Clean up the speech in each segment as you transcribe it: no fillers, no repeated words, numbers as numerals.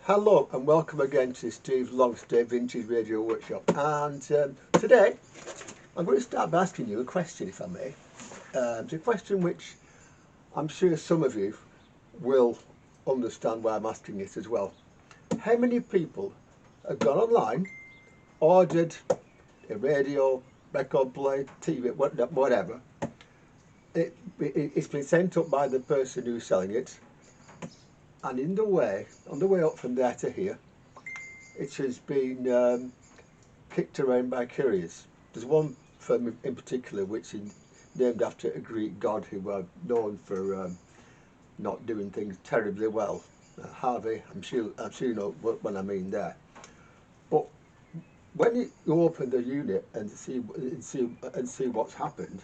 Hello and welcome again to Steve's Longstay Vintage Radio Workshop, and today I'm going to start by asking you a question, if I may. It's a question which I'm sure some of you will understand why I'm asking it as well. How many people have gone online, ordered a radio, record player, TV, whatever, it's been sent up by the person who's selling it, and on the way up from there to here, it has been kicked around by couriers. There's one firm in particular which is named after a Greek god who are known for not doing things terribly well. Harvey, I'm sure you know what I mean there. But when you open the unit and see what's happened,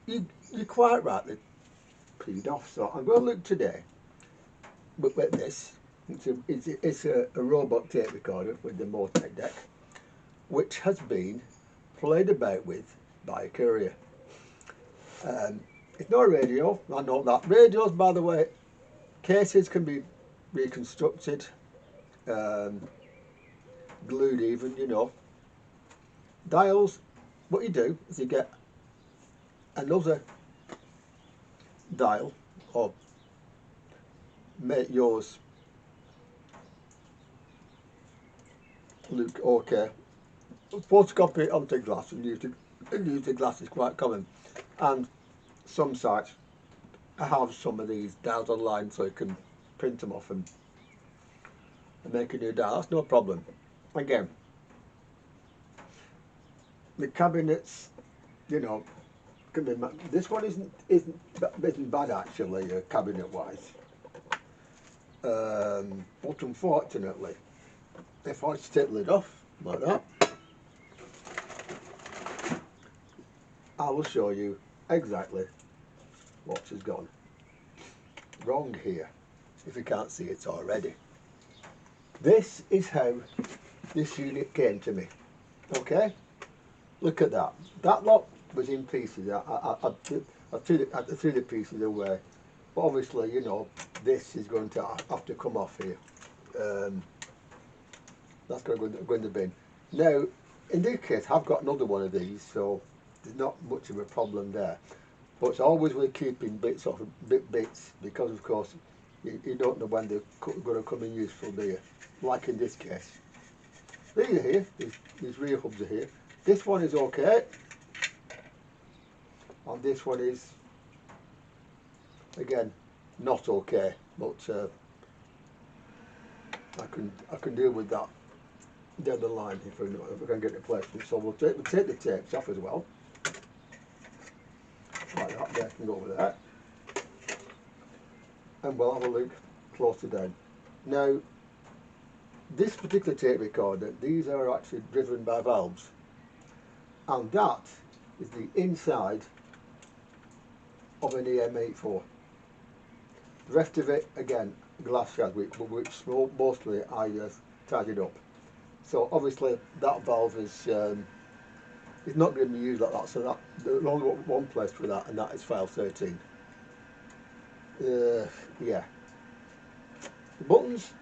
you're quite rightly peed off. So I'm going to look today with this. It's a Robuk tape recorder with the Motec deck, which has been played about with by a courier. It's not a radio, I know that. Radios, by the way, cases can be reconstructed, glued even, you know. Dials, what you do is you get another dial, or make yours look okay. Photocopy it onto glass and use the glass is quite common. And some sites have some of these dials online so you can print them off and make a new dial. That's no problem. Again, the cabinets, you know, can be. This one isn't bad actually, cabinet wise. But unfortunately, if I take the lid off like that, I will show you exactly what has gone wrong here, if you can't see it already. This is how this unit came to me. Okay, look at that. That lot was in pieces. I threw the pieces away, but obviously, you know, this is going to have to come off here. That's going to go in the bin. Now, in this case, I've got another one of these, so there's not much of a problem there. But it's always worth keeping bits off, bits, because of course you don't know when they're going to come in useful, do you? Like in this case. These are here, these rear hubs are here. This one is okay, and this one is, again, not okay, but I can deal with that down the line if I can get it placed. So we'll take the tapes off as well. Like that, there can go over there. And we'll have a look closer down. Now, this particular tape recorder, these are actually driven by valves. And that is the inside of an EM84. The rest of it, again, glass shard, which mostly I tidied up. So obviously that valve is not going to be used like that, so that there's only one place for that, and that is file 13. Yeah. The buttons,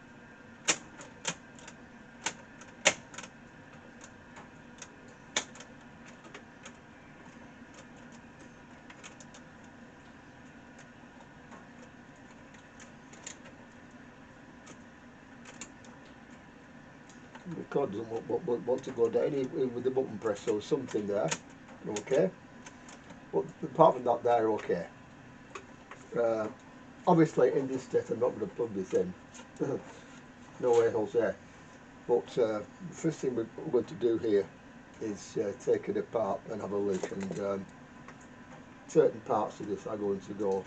the cord doesn't want to go down even with the button press, so something there, okay. But apart from that, they're okay. Obviously, in this state, I'm not going to plug this in. No way holes there. But the first thing we're going to do here is take it apart and have a look. And certain parts of this are going to go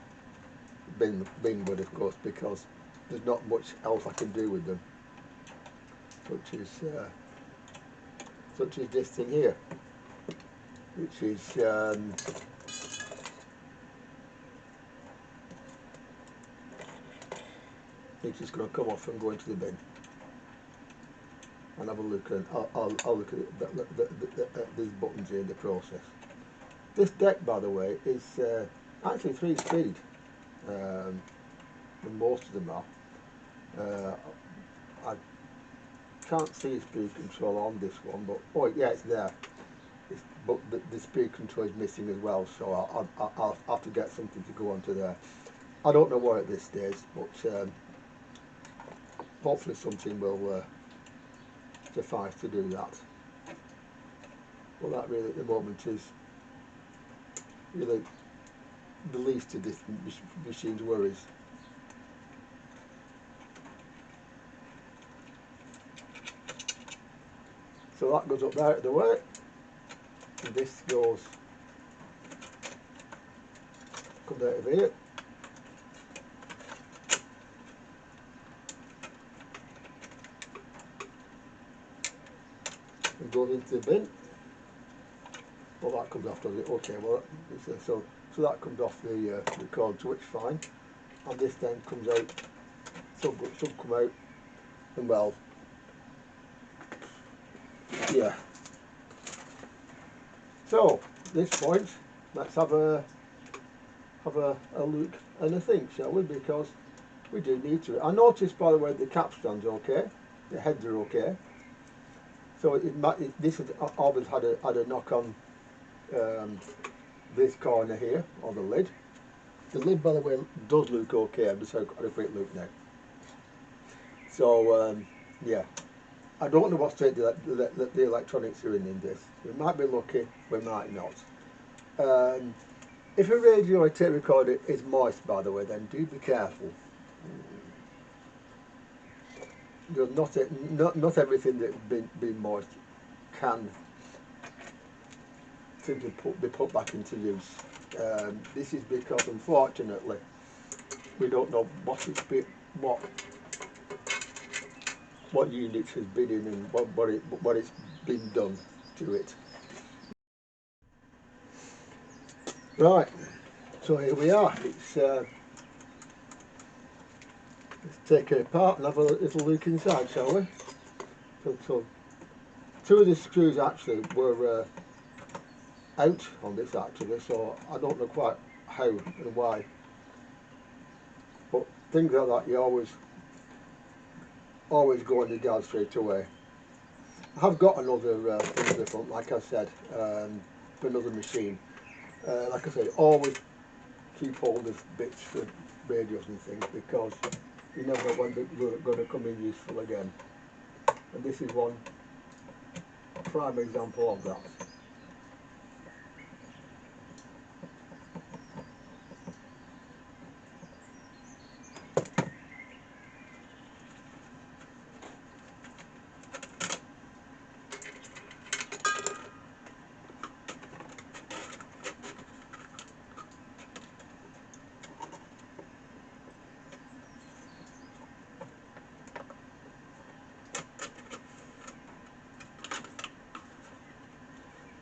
binward, of course, because there's not much else I can do with them. Such as this thing here, which is it's just going to come off and go into the bin. And have a look, and I'll look at these buttons here in the process. This deck, by the way, is actually 3-speed, and most of them are. I can't see speed control on this one, but oh yeah, it's there. But the speed control is missing as well, so I'll have to get something to go onto there. I don't know what at this stage, but hopefully something will suffice to do that. Well, that really at the moment is really the least of this machine's worries. So that goes up there at the way, and this comes out of here and goes into the bin. Well, that comes off, does it? Okay, well, so that comes off the cord, so it's fine. And this then comes out, some come out, and well, yeah. So, at this point, let's have a look and a think, shall we? Because we do need to. I noticed, by the way, the capstan's okay, the heads are okay. So this has always had a knock on this corner here, or the lid. The lid, by the way, does look okay. I'm just how a quick look now. So yeah, I don't know what state the electronics are in this. We might be lucky, we might not. If a radio or tape recorder is moist, by the way, then do be careful. Not everything that's been moist can simply be put back into use. This is because, unfortunately, we don't know what units has been in and what it's been done to it. Right, so here we are. Let's take it apart and have a little look inside, shall we? So two of the screws actually were out on this actually, so I don't know quite how and why. But things like that, you always go in the garage straight away. I have got another thing different, like I said, for another machine. Like I said, always keep hold of bits for radios and things, because you never know when they're going to come in useful again. And this is one prime example of that.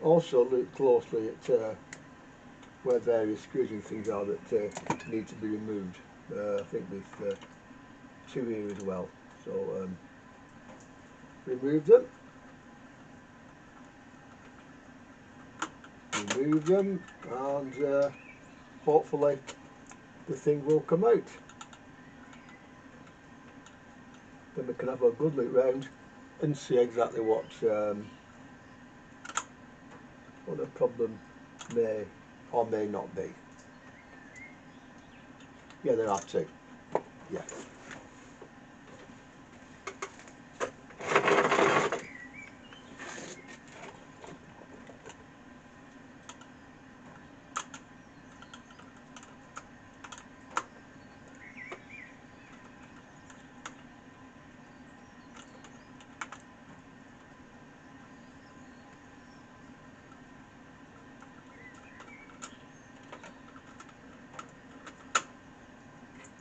Also look closely at where various screws and things are that need to be removed. I think there's two here as well. So remove them, and hopefully the thing will come out. Then we can have a good look round and see exactly what the problem may or may not be. Yeah, there are two. Yeah.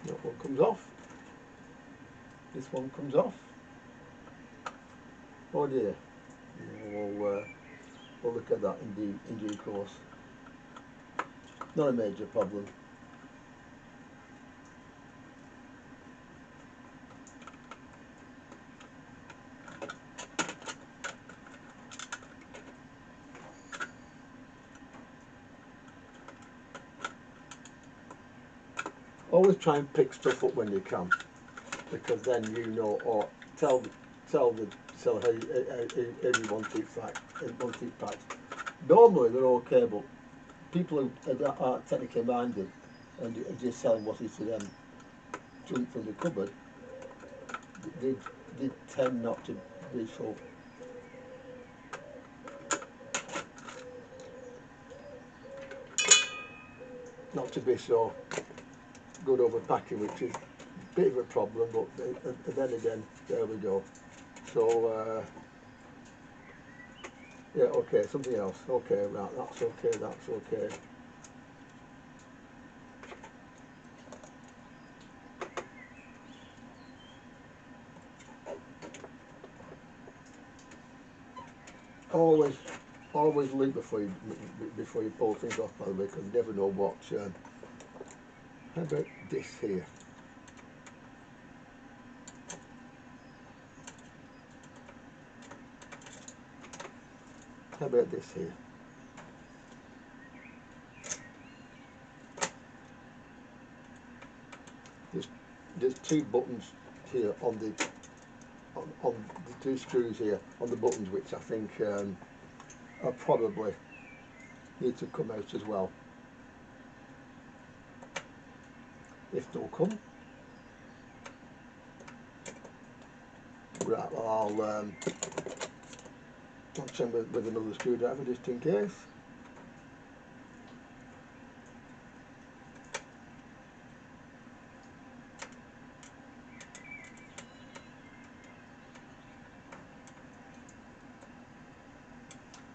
That one comes off. This one comes off. Oh dear. We'll look at that in due course. Not a major problem. Always try and pick stuff up when you can. because then you know, or tell the seller how you want it, like want it packed. Normally they're okay, but people who aren't technically minded and are just selling what is to them junk from the cupboard, they, they tend not to be so. Not to be so good over packing, which is a bit of a problem, but then again, there we go. So, yeah, okay, something else. Okay, right, that's okay, that's okay. Always, always look before you pull things off, by the way, because you never know what. How about this here? How about this here? There's two buttons here on the two screws here on the buttons, which I think are probably need to come out as well. If they'll come, right. Well, I'll check with another screwdriver just in case.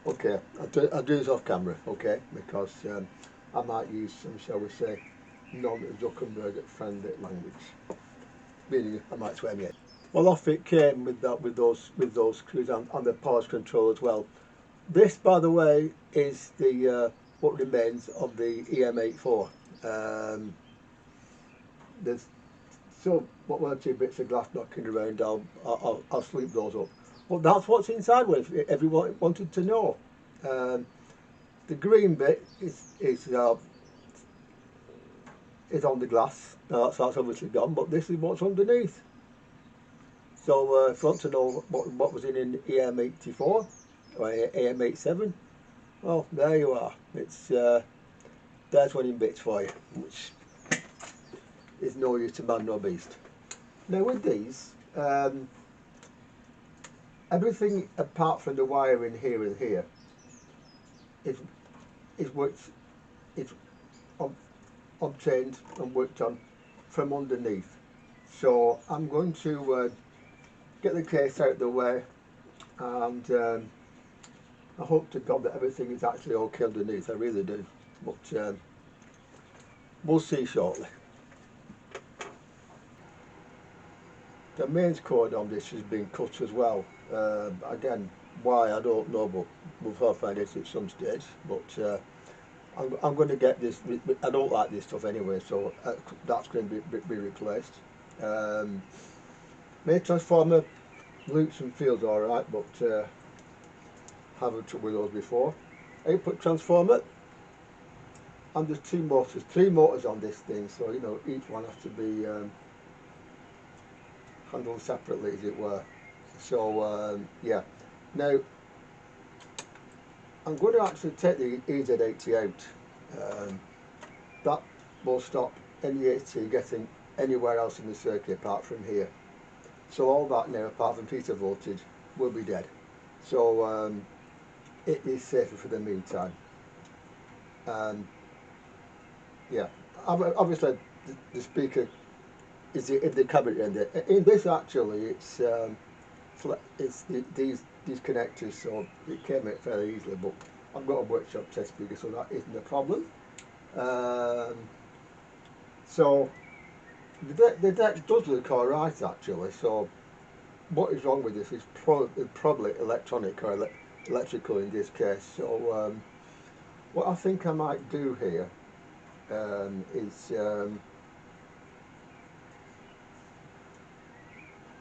Okay, I'll do this off camera, okay, because I might use some, shall we say, non-Zuckerberg friendly language. Meaning I might swear me. Well, off it came with those screws and the pause control as well. This, by the way, is the what remains of the EM84. There's still one or two bits of glass knocking around. I'll sleep those up. Well, that's what's inside. If everyone wanted to know, the green bit is on the glass. That's obviously gone, but this is what's underneath. So if you want to know what was in EM84 or EM87, well, there you are. It's there's one in bits for you, which is no use to man nor beast. Now with these, everything apart from the wiring here and here is worked, it's obtained and worked on from underneath. So I'm going to get the case out of the way, and I hope to God that everything is actually okay underneath. I really do, but we'll see shortly. The mains cord on this has been cut as well. Again, why I don't know, but we'll find out at some stage. But I'm going to get this. I don't like this stuff anyway, so that's going to be replaced. Main transformer loops and feels all right, but haven't trouble with those before. Output transformer, and there's three motors on this thing, so you know each one has to be handled separately, as it were. So yeah, now I'm going to actually take the EZ80 out. That will stop any AC getting anywhere else in the circuit apart from here. So all that now, apart from peter voltage, will be dead. So it is safer for the meantime. Yeah, obviously the speaker is in the cabinet end. In this actually, it's these connectors, so it came out fairly easily. But I've got a workshop test speaker, so that isn't a problem. So the deck does look all right actually. So what is wrong with this is probably electronic or electrical in this case. So what I think I might do here is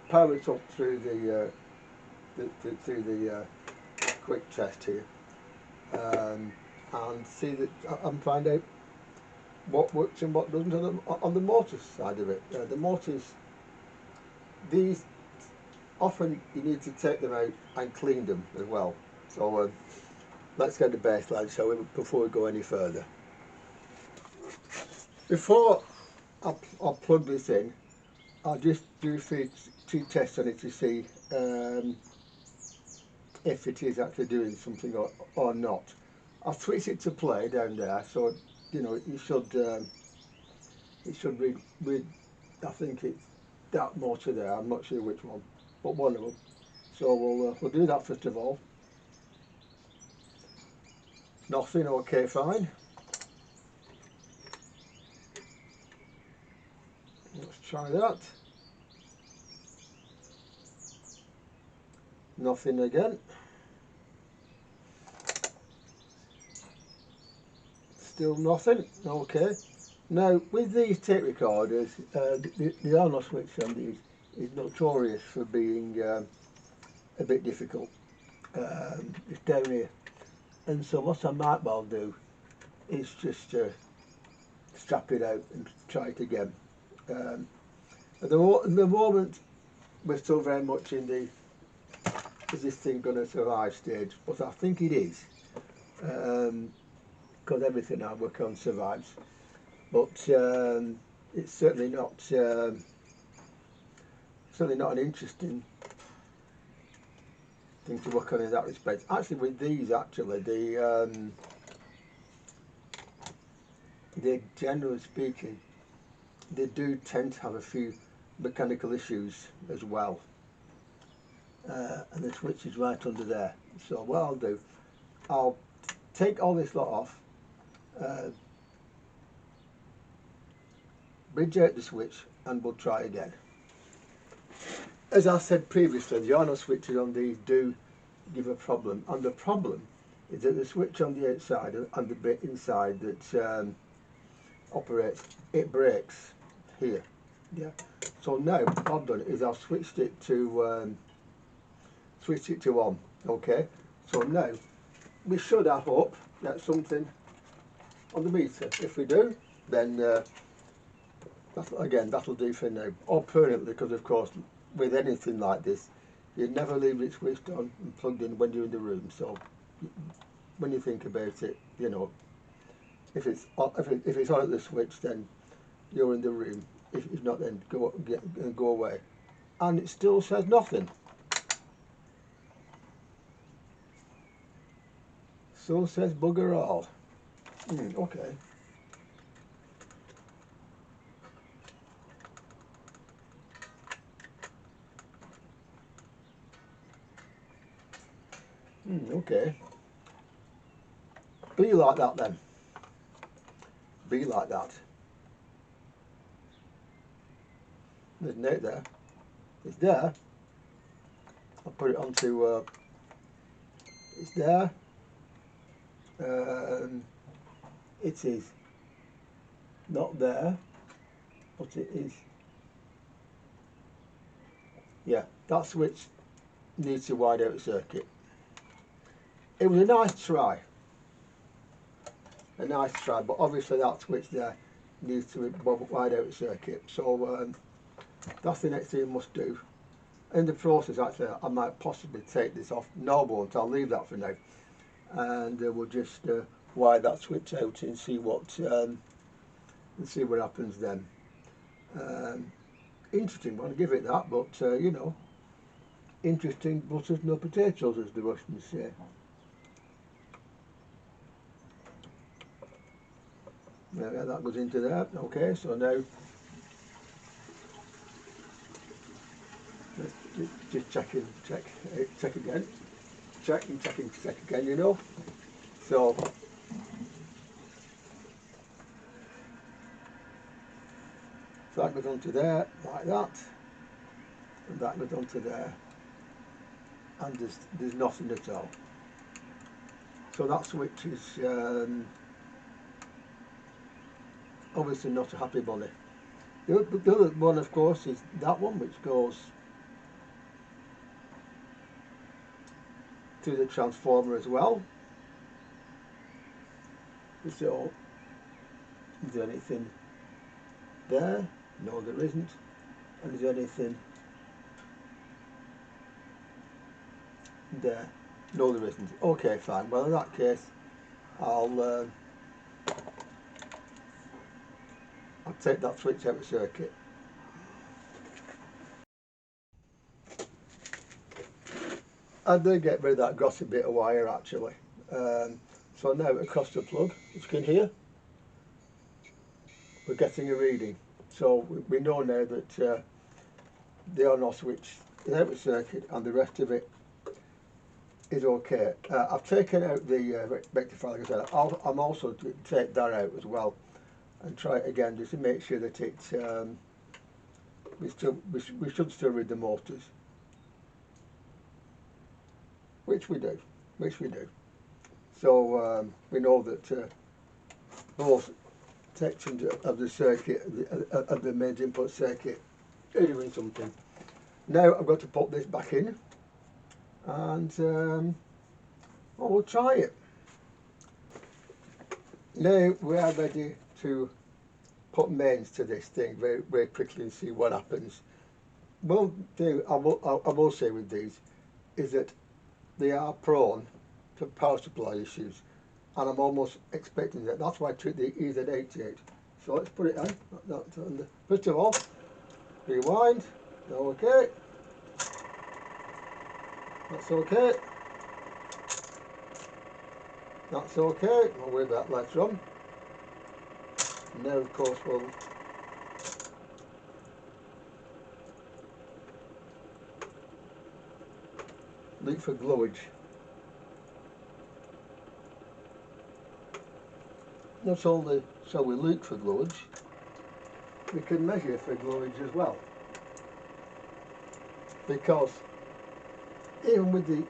power it up through the quick test here, and see that and find out what works and what doesn't on the motor side of it. The motors these often you need to take them out and clean them as well. So let's get the baseline, shall we, before we go any further. Before I plug this in, I'll just do a few tests on it to see if it is actually doing something or not. I'll switch it to play down there, so you know it should read. I think it's that motor there. I'm not sure which one, but one of them. So we'll do that first of all. Nothing. Okay, fine. Let's try that. Nothing again. Still nothing. Okay. Now with these tape recorders, the on-off switch on these is notorious for being a bit difficult. It's down here, and so what I might well do is just strap it out and try it again. At the moment we're still very much in the is this thing going to survive stage, but I think it is, because everything I work on survives, but it's certainly not an interesting thing to work on in that respect. Actually with these, they generally speaking, they do tend to have a few mechanical issues as well. And the switch is right under there. So what I'll do, I'll take all this lot off, bridge out the switch, and we'll try again. As I said previously, the on-off switches on these do give a problem, and the problem is that the switch on the outside and the bit inside that operates, it breaks here. Yeah. So now what I've done is I've switched it to on. Okay. So now we should, I hope, get something on the meter. If we do, then that'll do for now, or permanently, because of course with anything like this you'd never leave it switched on and plugged in when you're in the room. So when you think about it, you know, if it's on at the switch, then you're in the room. If not, then go away. And it still says nothing. Still says bugger all. Okay. Okay. Be like that then. Be like that. There's a note there. It's there. I'll put it onto. It's there. It is not there, but it is. Yeah, that switch needs to wide out circuit. It was a nice try, but obviously that switch there needs to wide out circuit. So that's the next thing you must do. In the process, actually, I might possibly take this off. No, I won't. I'll leave that for now, and we'll just wire that switch out and see what happens then. Interesting one, give it that, but you know, interesting butters, no potatoes, as the Russians say. Yeah, that goes into there. Okay, so now let's just check again. Check again, you know. So that goes onto there, like that, and that goes onto there, and there's nothing at all. So that switch is obviously not a happy bunny. The other one, of course, is that one, which goes to the transformer as well. So, is there anything there? No, there isn't. And is there anything there. No, there isn't. Okay, fine. Well, in that case, I'll I'll take that switch out of circuit. I did get rid of that glossy bit of wire actually. So now across the plug, as you can hear, we're getting a reading. So we know now that the on-off switch is out of circuit and the rest of it is okay. I've taken out the rectifier, like I said. I'm also to take that out as well and try it again just to make sure that it we should still read the motors, which we do. So we know that both sections of the circuit, of the mains input circuit, are doing something. Now I've got to put this back in, and well, we'll try it. Now we are ready to put mains to this thing very, very quickly and see what happens. One thing I will say with these is that they are prone to power supply issues, and I'm almost expecting that. That's why I took the EZ88. So let's put it on. First of all, rewind. Okay. That's okay. That's okay. I'll worry about that later on. Now, of course, we'll look for glowage. Not only shall we look for glowage, we can measure for glowage as well. Because even with the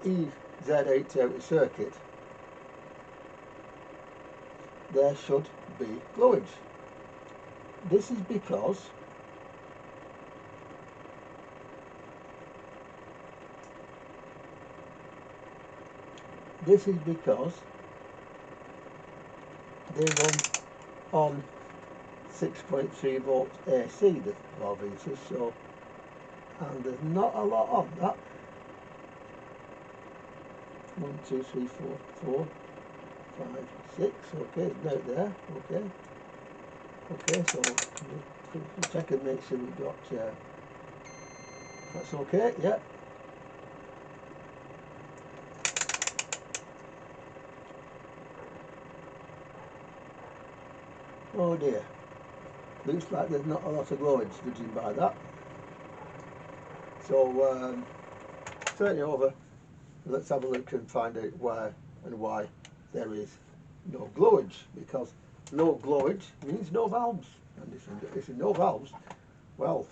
EZ8 out of circuit, there should be glowage. This is because they run on 6.3 volts AC, the valve heaters, so, and there's not a lot of that. 1, 2, 3, 4, 4, 5, 6. Okay, it's out there. Okay, so we'll check and make sure we've got that's okay. Yeah. Oh dear, looks like there's not a lot of glowage, judging by that. So turn it over, let's have a look and find out where and why there is no glowage, because no glowage means no valves, and if no valves, well,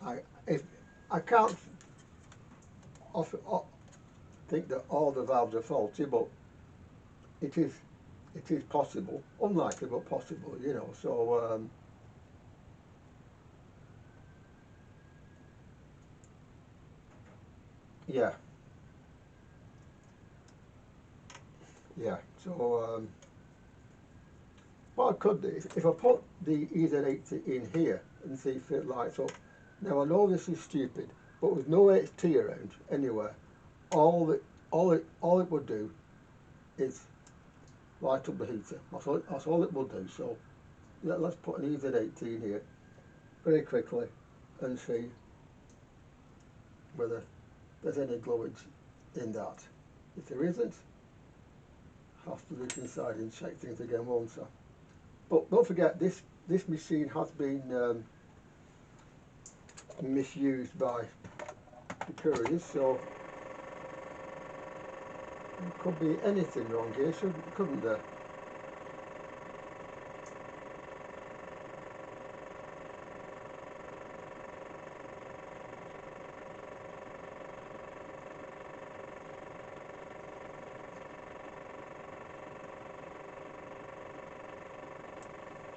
I can't think that all the valves are faulty, but it is possible, unlikely but possible, you know. So yeah. So what I could do is, if I put the EZ80 in here and see if it lights up. Now I know this is stupid, but with no HT around anywhere, all it would do is light up the heater. That's all it will do. So let's put an EZ80 in here very quickly and see whether there's any glowage in that. If there isn't, I'll have to look inside and check things again, won't I? But don't forget, this machine has been misused by the couriers, so there could be anything wrong here, couldn't there?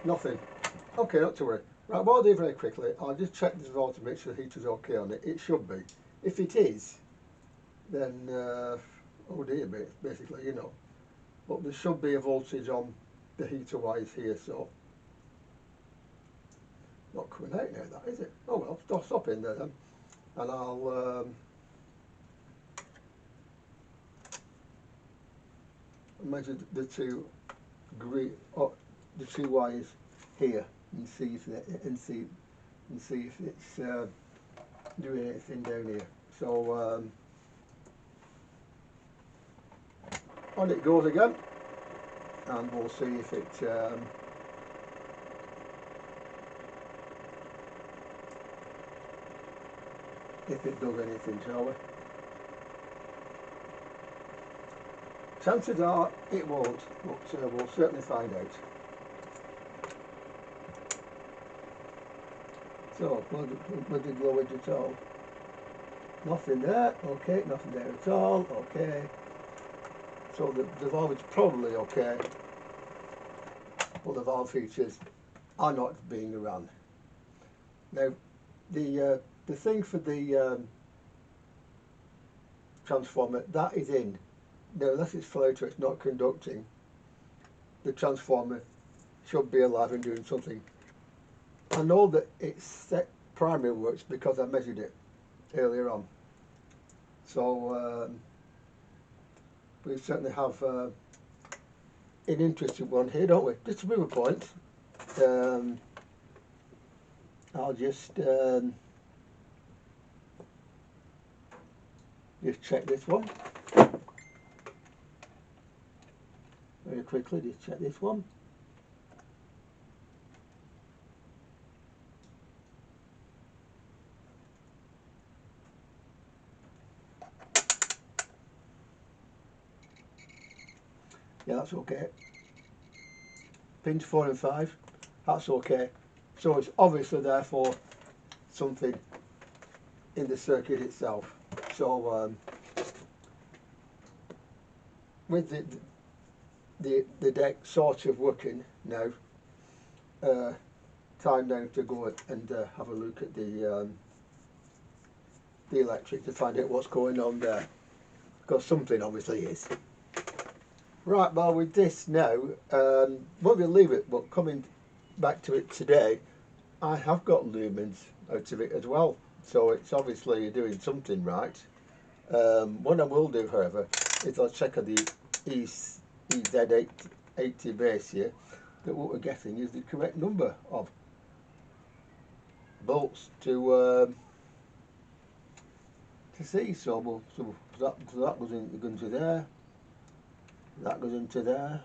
Nothing. Okay, not to worry. Right, what I'll do very quickly, I'll just check this valve to make sure the heater's okay on it. It should be. If it is, then oh dear, basically, you know. But there should be a voltage on the heater wires here, so not coming out now, that is it? Oh well, stop in there then, and I'll measure the two the two wires here and see if it's doing anything down here. So on it goes again, and we'll see if it does anything, shall we? Chances are it won't, but we'll certainly find out. So, was the glow edge at all? Nothing there, okay, nothing there at all, okay. So the valve is probably okay, but the valve features are not being run. Now, the thing for the transformer, that is in. Now, unless it's floater, it's not conducting, the transformer should be alive and doing something. I know that it's set primary works because I measured it earlier on. So we certainly have an interesting one here, don't we? Just to prove a point, I'll just check this one very quickly. Just check this one. Yeah, that's okay. Pins 4 and 5, that's okay. So it's obviously therefore something in the circuit itself. So with the deck sort of working now, time now to go and have a look at the electric to find out what's going on there, because something obviously is. Right, well, with this now, won't be leave it, but coming back to it today, I have got lumens out of it as well, so it's obviously doing something right. What I will do, however, is I'll check on the EZ80 base here, that what we're getting is the correct number of bolts to see. So that goes into there. That goes into there.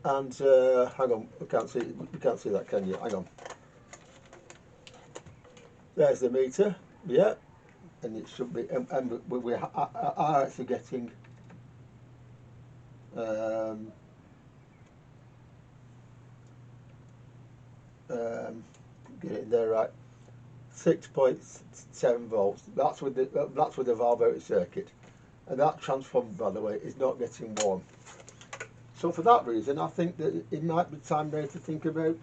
And hang on, we can't see that, can you? Hang on. There's the meter, yeah, and it should be, and we are actually getting get it there right. 6.7 volts. That's with the valve out of circuit, and that transformer, by the way, is not getting warm. So for that reason, I think that it might be time now to think about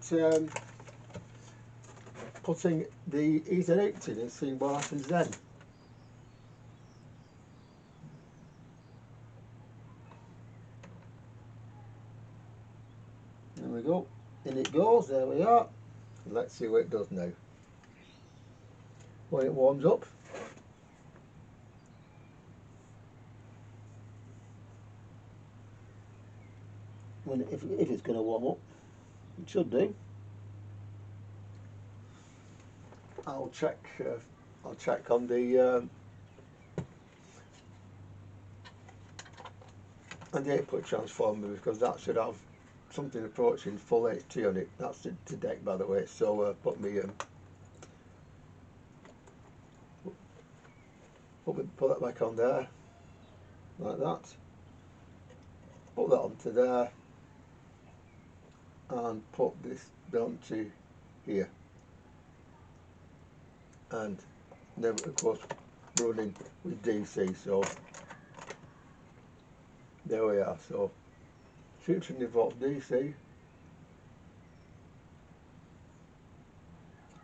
putting the EZ80 in and seeing what happens then. There we go. In it goes. There we are. Let's see what it does now. When it warms up. If it's going to warm up, it should do. I'll check on the 8-put transformer, because that should have something approaching full HT on it. That's the deck, by the way. So put that back on there, like that. Put that onto there, and put this down to here, and then of course running with DC. So there we are. So 600 volts DC,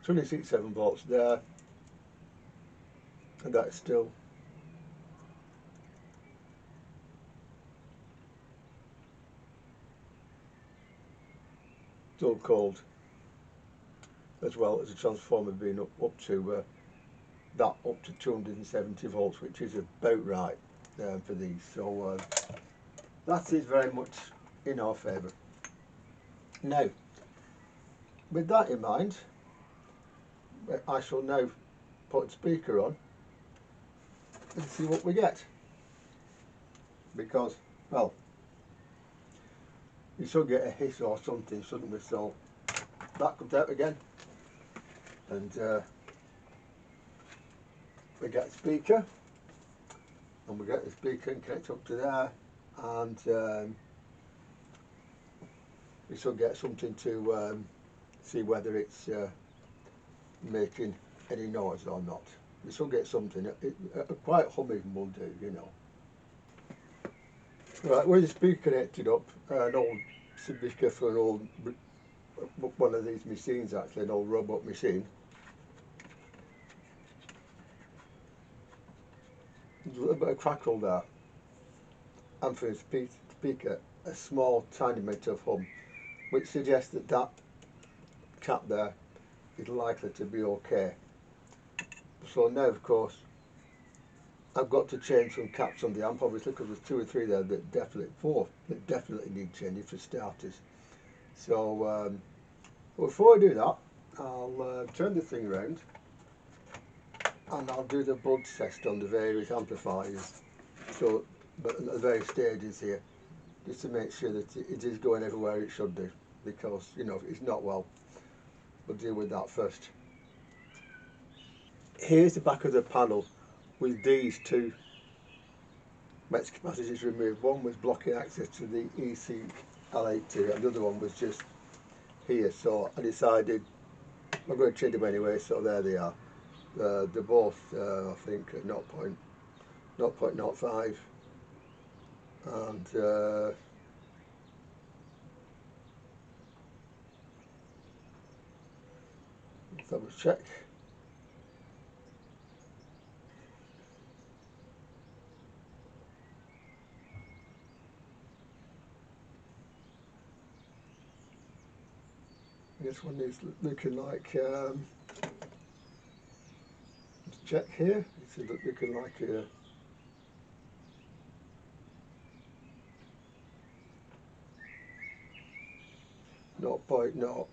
26.7 volts there, and that's still cold, as well as the transformer being up to that up to 270 volts, which is about right for these. So that is very much in our favour. Now, with that in mind, I shall now put the speaker on and see what we get. Because, well, you should get a hiss or something, shouldn't we? So that comes out again, and we get the speaker, and we get the speaker and connect up to there, and we should get something to see whether it's making any noise or not. We should get something. A quiet humming will do, you know. Right, with the speaker connected up, an old speaker for an old, one of these machines actually, an old Robuk machine. There's a little bit of crackle there, and for the speaker, a small tiny bit of hum, which suggests that that cap there is likely to be okay. So now, of course, I've got to change some caps on the amp, obviously, because there's 2 or 3 there that definitely need changing for starters. So before I do that, I'll turn the thing around and I'll do the buzz test on the various amplifiers. So, but at the various stages here, just to make sure that it is going everywhere it should do. Because, you know, if it's not, well, we'll deal with that first. Here's the back of the panel with these 2 METS capacitors removed. One was blocking access to the ECL82 and the other one was just here. So I decided I'm going to change them anyway, so there they are. They're both, I think, at 0.05 and let's have a check. This one is looking like, let's check here, it's looking like a 0.0.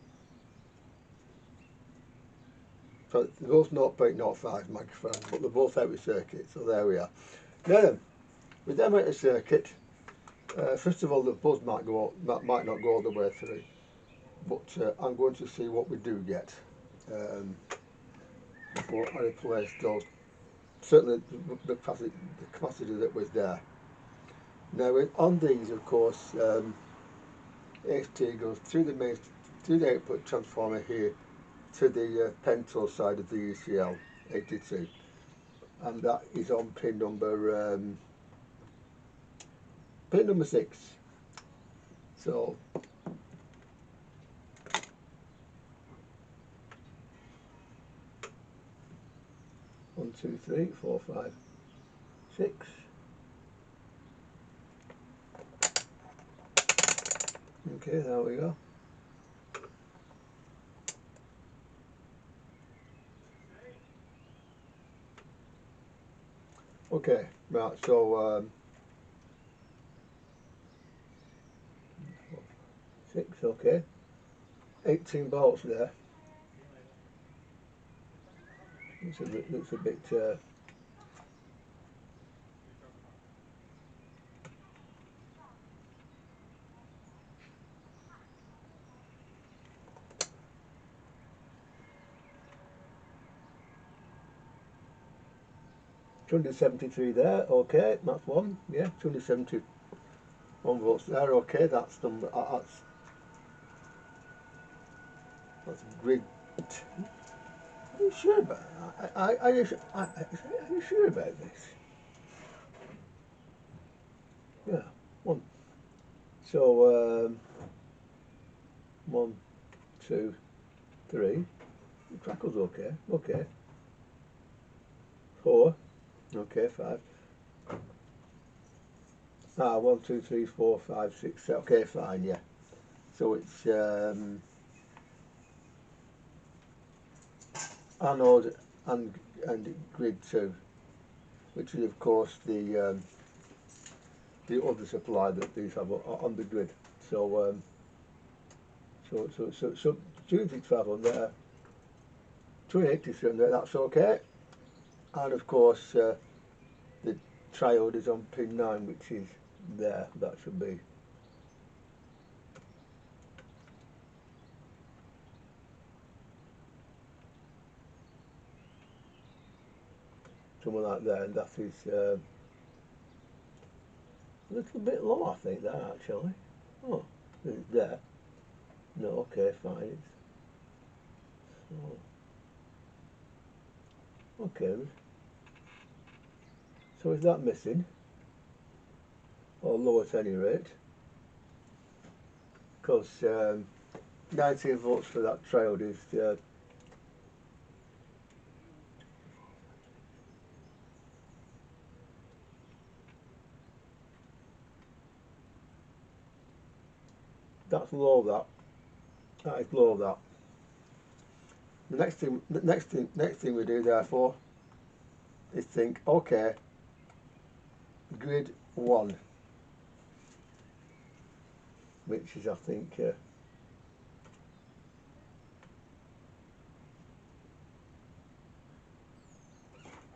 So they're both 0.05 microphones, but they're both out of circuit, so there we are. Now then, with them out of circuit, first of all the buzz might not go all the way through, but I'm going to see what we do get before I replace those. Certainly the capacity that was there. Now on these, of course, HT goes through the output transformer here to the Pentol side of the ECL 82, and that is on pin number 6. So one, 2, 3, 4, 5, 6. Okay, there we go. Okay, right, so 6, okay. 18 bolts there. Looks a bit $273 there, okay, that's one, yeah, 271 volts there, okay, that's number, that's grid. Are you sure about that? Are you sure about this? Yeah, one. So 1, 2, 3. The crackle's okay. Okay. 4. Okay, 5. 1, 2, 3, 4, 5, 6, 7. Okay, fine. Yeah. So it's anode and and grid 2, which is of course the other supply that these have on the grid. So so 265 on there, 283 on there, that's okay. And of course the triode is on pin 9, which is there. That should be somewhere like there, and that is a little bit low, I think, there actually. Oh, it's there. No, okay, fine. It's, oh, okay. So is that missing? Or low at any rate? Because 19 volts for that triode is that's low. That is low. That. The next thing we do, therefore, is think, okay, grid 1, which is, I think, I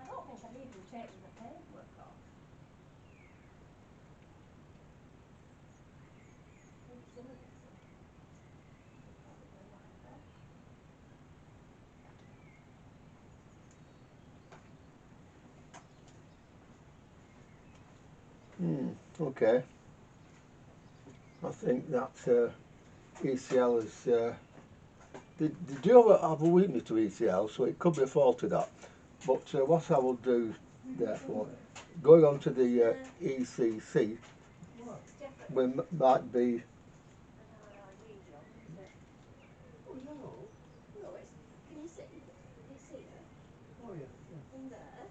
don't think I've even taken the paintwork off. okay. I think that ECL is. They do have a weakness to ECL, so it could be a fault to that. But what I will do, therefore, going on to the ECC, we might be. Oh, is that all? No, it's. Can you see? It's here. Oh, yeah, yeah. And there.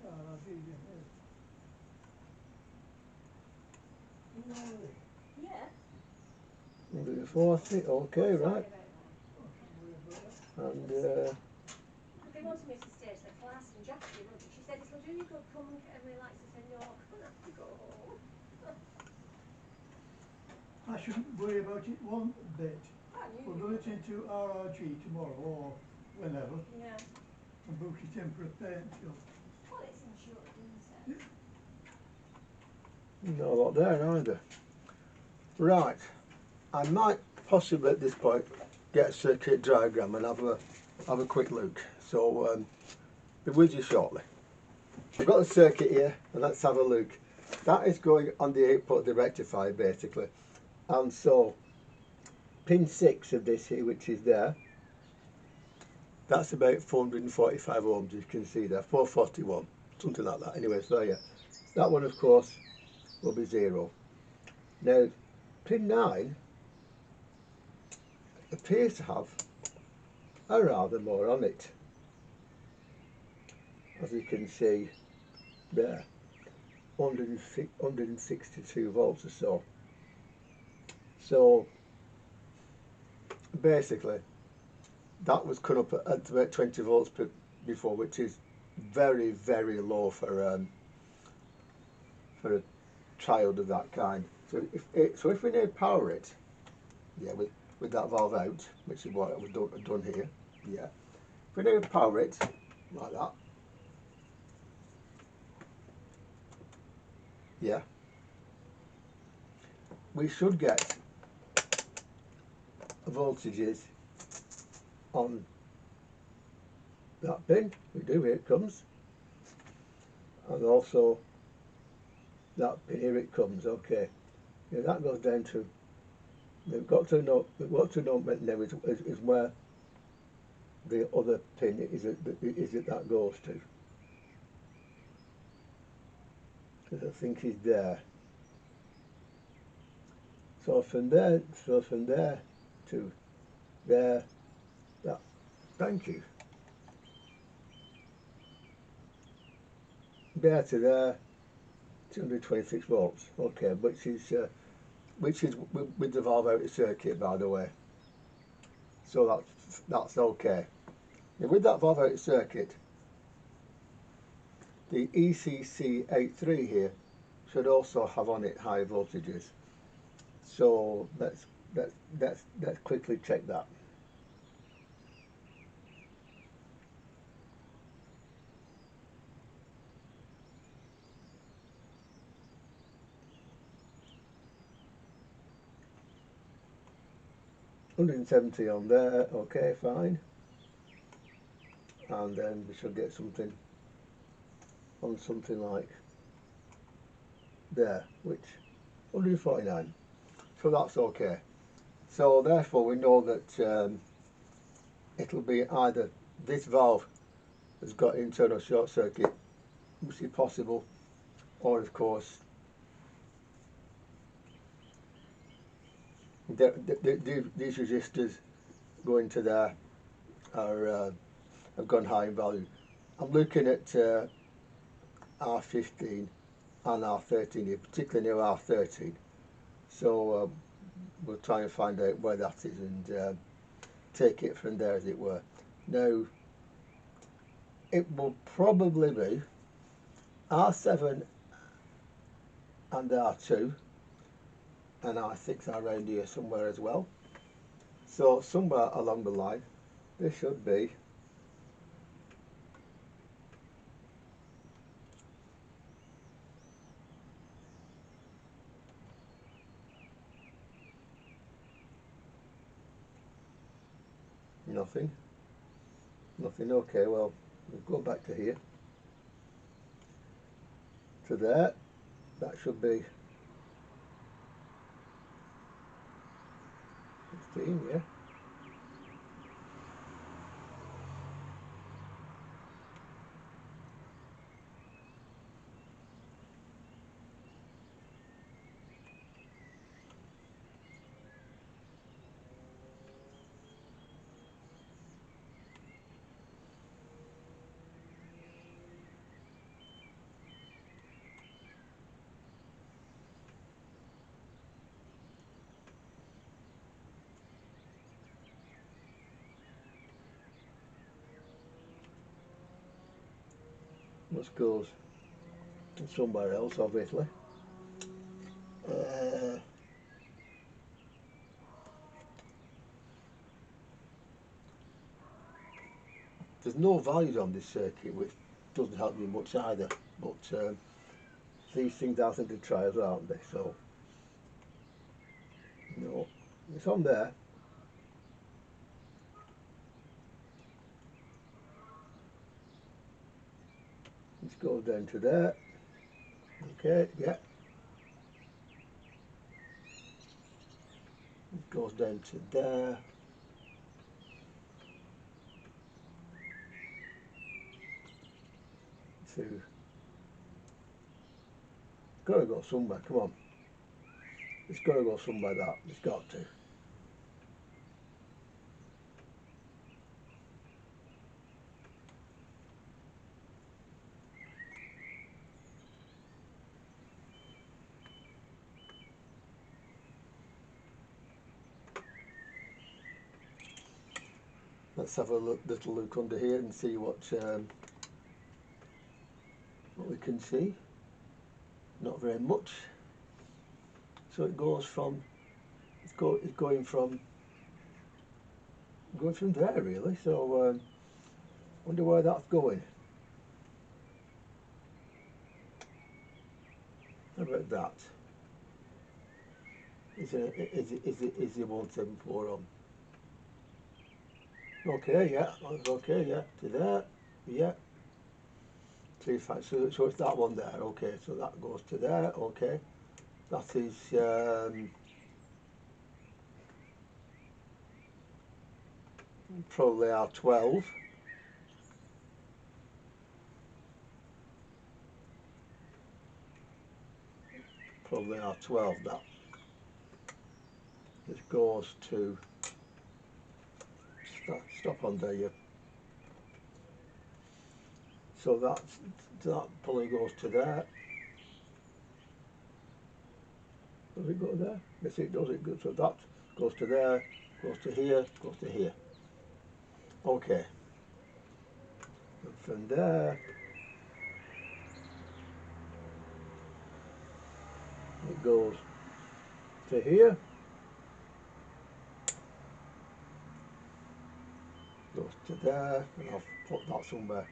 Oh, I'll see you. Yeah. 140, okay, right. And They wanted me to stay to the class, and Jackie, she said, it'll do you good, come and relax. I said, no, I'm going to have to go home. I shouldn't worry about it one bit. We're going into RRG tomorrow or whenever. Yeah. And book it in for a paint job. Well, it's insured, isn't it? Yeah. not a lot there either. Right, I might possibly at this point get a circuit diagram and have a quick look. So be with you shortly. We've got the circuit here, and let's have a look. That is going on the output of the rectifier basically, and so pin 6 of this here, which is there, that's about 445 ohms. You can see there, 441, something like that. Anyway, so yeah, that one of course will be 0. Now pin 9 appears to have a rather more on it, as you can see there, 162 volts or so. So basically that was cut up at about 20 volts before, which is very, very low for a triode of that kind. So if we now power it, yeah, with that valve out, which is what I've done here, yeah. If we now power it like that, yeah, we should get voltages on that pin. We do, here it comes, and also that pin, here it comes. Okay, yeah, that goes down to. We've got to know now is where the other pin is that goes to, because I think is there. So from there to there, that. Thank you. There to there, 226 volts. Okay, which is with the valve out of circuit, by the way. So that's okay. Now with that valve out of circuit, the ECC83 here should also have on it high voltages. So let's quickly check that. $170 on there, okay, fine. And then we should get something on something like there, which 149. So that's okay. So therefore we know that it'll be either this valve has got internal short circuit, which is possible, or of course these resistors going to there are have gone high in value. I'm looking at R15 and R13 here, particularly near R13. So we'll try and find out where that is and take it from there, as it were. Now, it will probably be R7 and R2, and R6 are around here somewhere as well. So somewhere along the line, there should be nothing. Okay, well, we'll go back to here, to there. That should be 15, yeah. Must goes somewhere else, obviously. There's no values on this circuit, which doesn't help me much either, but these things are something to try as well, aren't they? So, no, it's on there. Let's go down to there. Okay, yeah. It goes down to there. To gotta go somewhere, come on. It's gotta go somewhere, that. It's got to. Let's have a little look under here and see what we can see. Not very much. So it goes from, it's going from there really. So wonder where that's going. How about that? Is the 174 on? Okay, yeah, that's okay, yeah, to there, yeah. 35, so it's that one there, okay, so that goes to there, okay. That is probably R12. Probably R12, that. This goes to, stop on there, you. So that probably goes to there. Does it go there? Yes, it does. It goes, so that goes to there, goes to here, goes to here. Okay. And from there, it goes to here, goes to there, and I'll put that somewhere.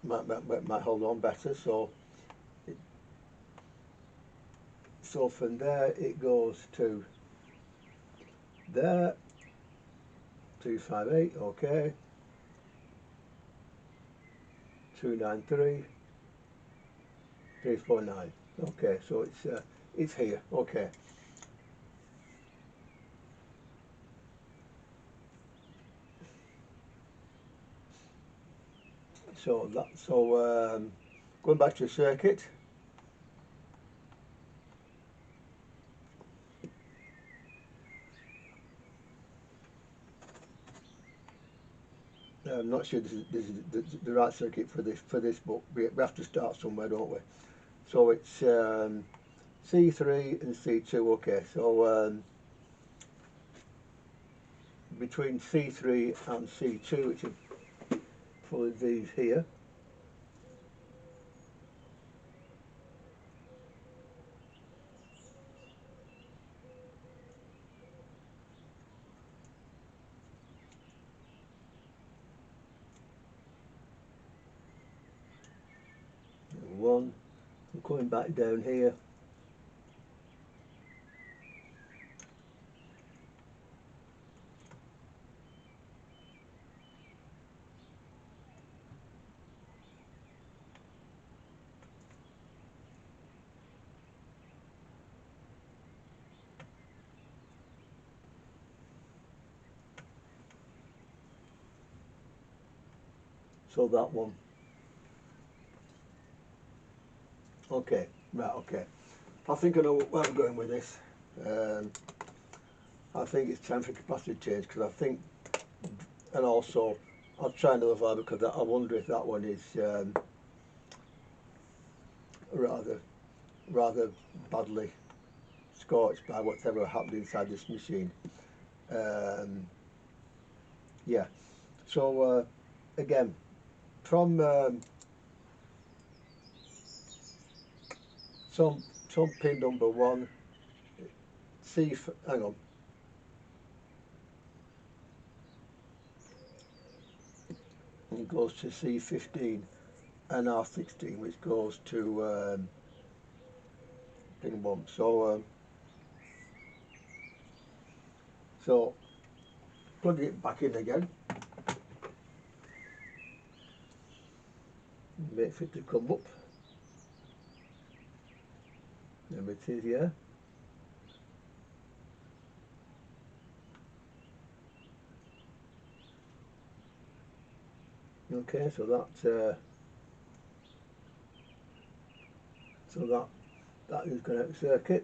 Might hold on better. So from there it goes to there, 258, okay, 293, 349, okay, so it's here, okay. So going back to the circuit, I'm not sure this is the right circuit for this, but we have to start somewhere, don't we? So it's C3 and C2, okay. So between C3 and C2, which are probably these here. One, I'm coming back down here. So that one. Okay, right, okay. I think I know where I'm going with this. I think it's time for capacity change, because I think, and also I'll try another valve, because I wonder if that one is rather badly scorched by whatever happened inside this machine. Yeah, so again, from some pin number 1, hang on, it goes to C15 and R16, which goes to pin 1. So plug it back in again, wait for it to come up. There it is, yeah. Okay, so that is going out the circuit.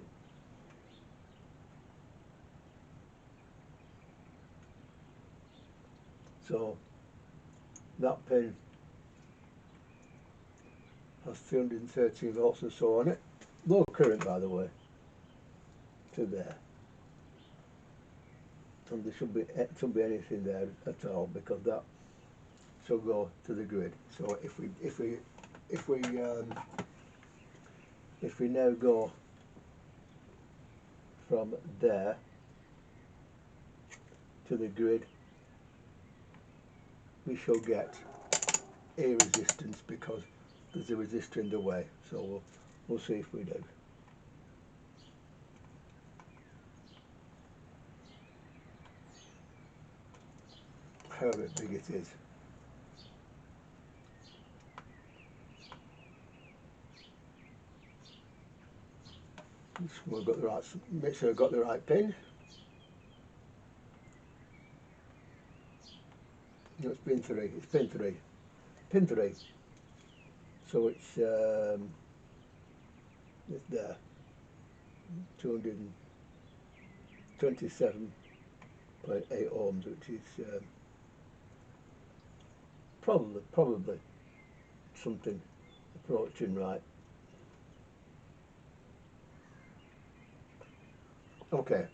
So that pin has 313 volts or so on it. Low current, by the way, to there. And there shouldn't be anything there at all, because that should go to the grid. So if we now go from there to the grid, we shall get a resistance, because there's a resistor in the way. So we'll see if we do. However big it is. We've got the right, make sure I've got the right pin. No, it's pin 3. It's pin 3. Pin 3. So it's there. 227.8 ohms, which is probably something approaching right. Okay.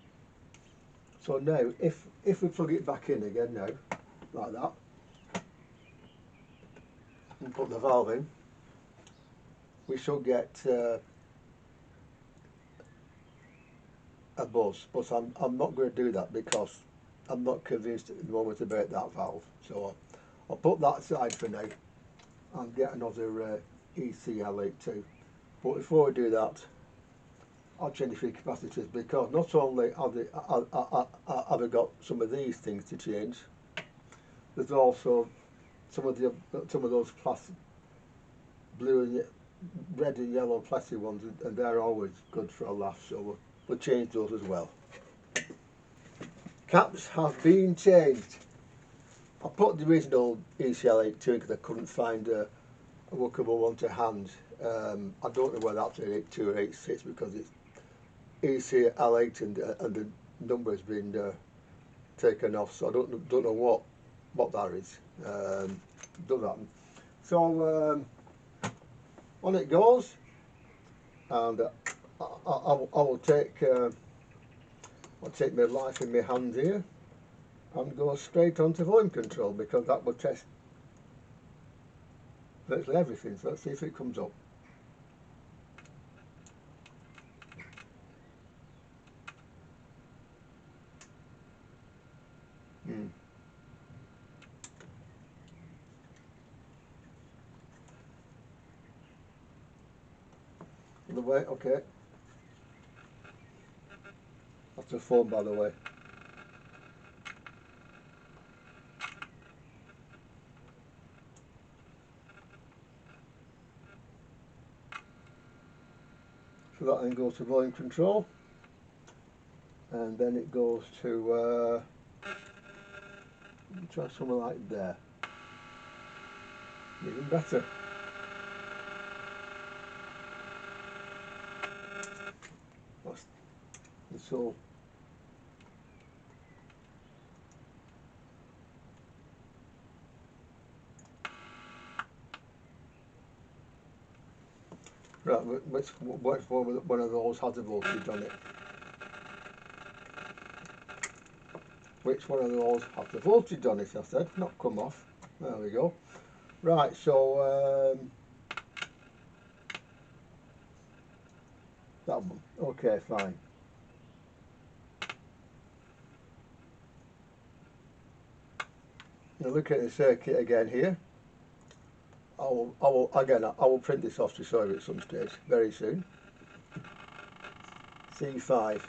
So now, if we plug it back in again now, like that, and put the valve in, we should get a buzz, but I'm not going to do that because I'm not convinced at the moment about that valve. So I'll put that aside for now and get another ECL82. But before I do that, I'll change a few capacitors, because not only have I got some of these things to change, there's also some of those plastic, blue and red and yellow plastic ones, and they're always good for a laugh, so we'll change those as well. Caps have been changed. I put the original ECL82 because I couldn't find a workable one to hand. I don't know whether that's 82 or 86 because it's ECL8 and the number has been taken off, so I don't know what that is. Does happen. So on it goes, and I will take I'll take my life in my hands here and go straight onto volume control, because that will test virtually everything. So let's see if it comes up. The way, okay. That's a phone, by the way. So that then goes to volume control, and then it goes to try something like there. Even better. That's all. Right, which one of those has a voltage on it? Which one of those has the voltage on it, I said, not come off. There we go. Right, so that one. Okay, fine. Now look at the circuit again here. I will print this off to show you at some stage very soon. C5,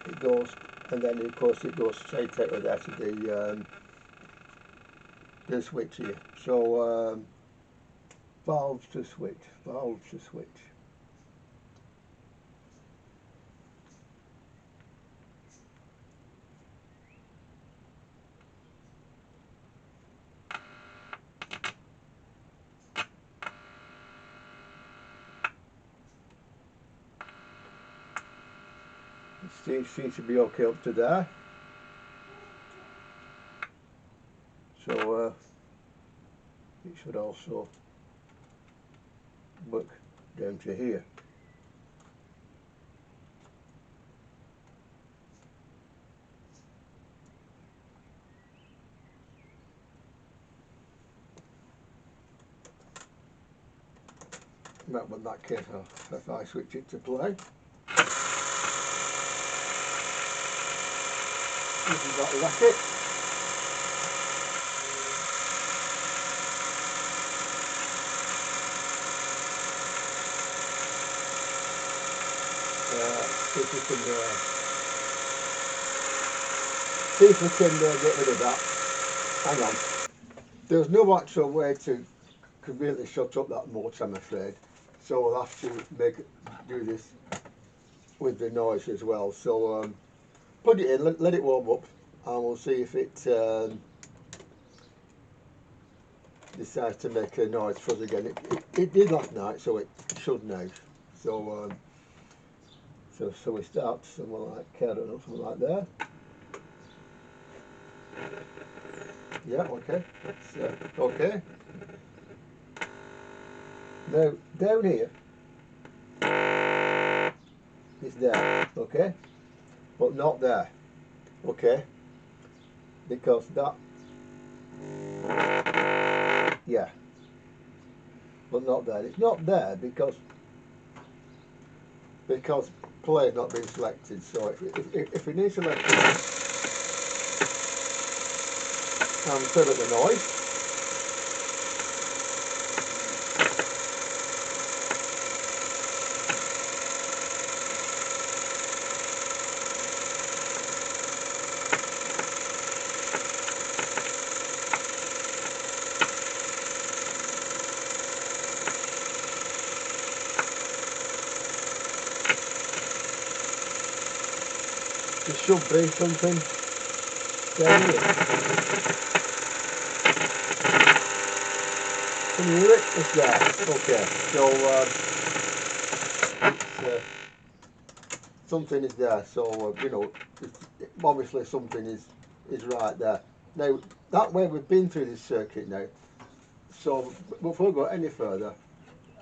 it goes, and then of course it goes straight out of there to the switch here. So valves to switch, valves to switch. It seems to be okay up to there. So it should also work down to here. Right, in that case, if I switch it to play, this is that racket. See if we can get rid of that. Hang on. There's no actual way to really shut up that motor, I'm afraid. So we'll have to do this with the noise as well. So put it in, let it warm up, and we'll see if it decides to make a noise for us again. It did last night, so it should now. So so we start somewhere like, I don't know, something like there. Yeah, okay, that's okay. Now down here, it's there, okay, but not there, okay, because that, yeah, but not there. It's not there because play has not been selected. So if it is selected, and fill it the noise. There should be something down here. Can you hear it? It's there. Okay, so something is there. So you know, obviously something is right there. Now that way we've been through this circuit now. So before we go any further,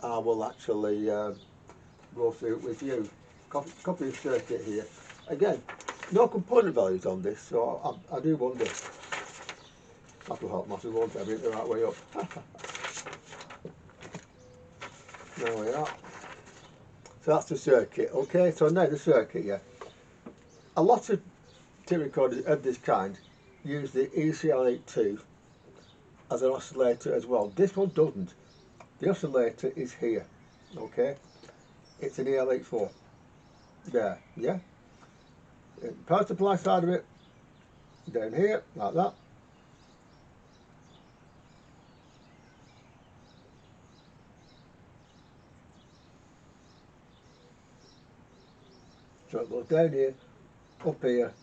I will actually go through it with you. Copy the circuit here. Again, no component values on this, so I do wonder. That'll help massive, won't it? I bring it the right way up. There we are. So that's the circuit, okay? So now the circuit, yeah. A lot of tape recorders of this kind use the ECL82 as an oscillator as well. This one doesn't. The oscillator is here, okay? It's an EL84. There, yeah? Power supply side of it, down here, like that. So it goes down here, up here.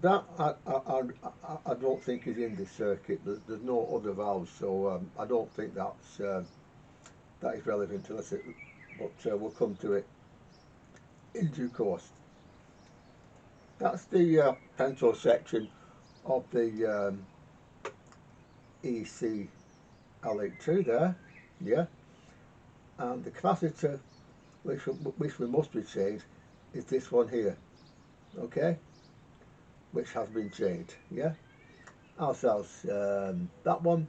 That I don't think is in this circuit. There's no other valves, so I don't think that is relevant to us. But we'll come to it in due course. That's the pencil section of the ECL82 there, yeah. And the capacitor, which we must be changed, is this one here, okay, which has been changed, yeah. Ourselves that one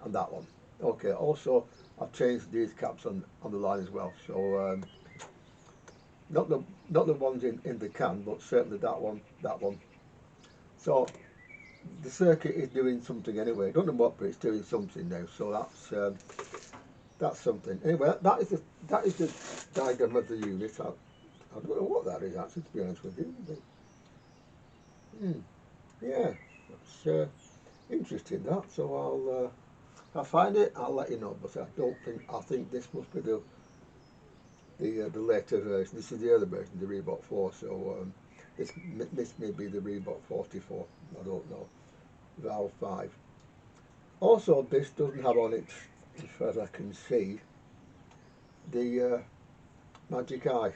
and that one, okay. Also, I've changed these caps on the line as well. So not the ones in the can, but certainly that one. So the circuit is doing something anyway. I don't know what, but it's doing something now. So that's something. Anyway, that is the diagram of the unit. I don't know what that is actually, to be honest with you. But, yeah, that's interesting. That. So if I find it, I'll let you know. But I think this must be the later version. This is the other version, the Robuk 4. So this may be the Robuk 44. I don't know. Valve 5. Also, this doesn't have on it, as far as I can see, the Magic Eye.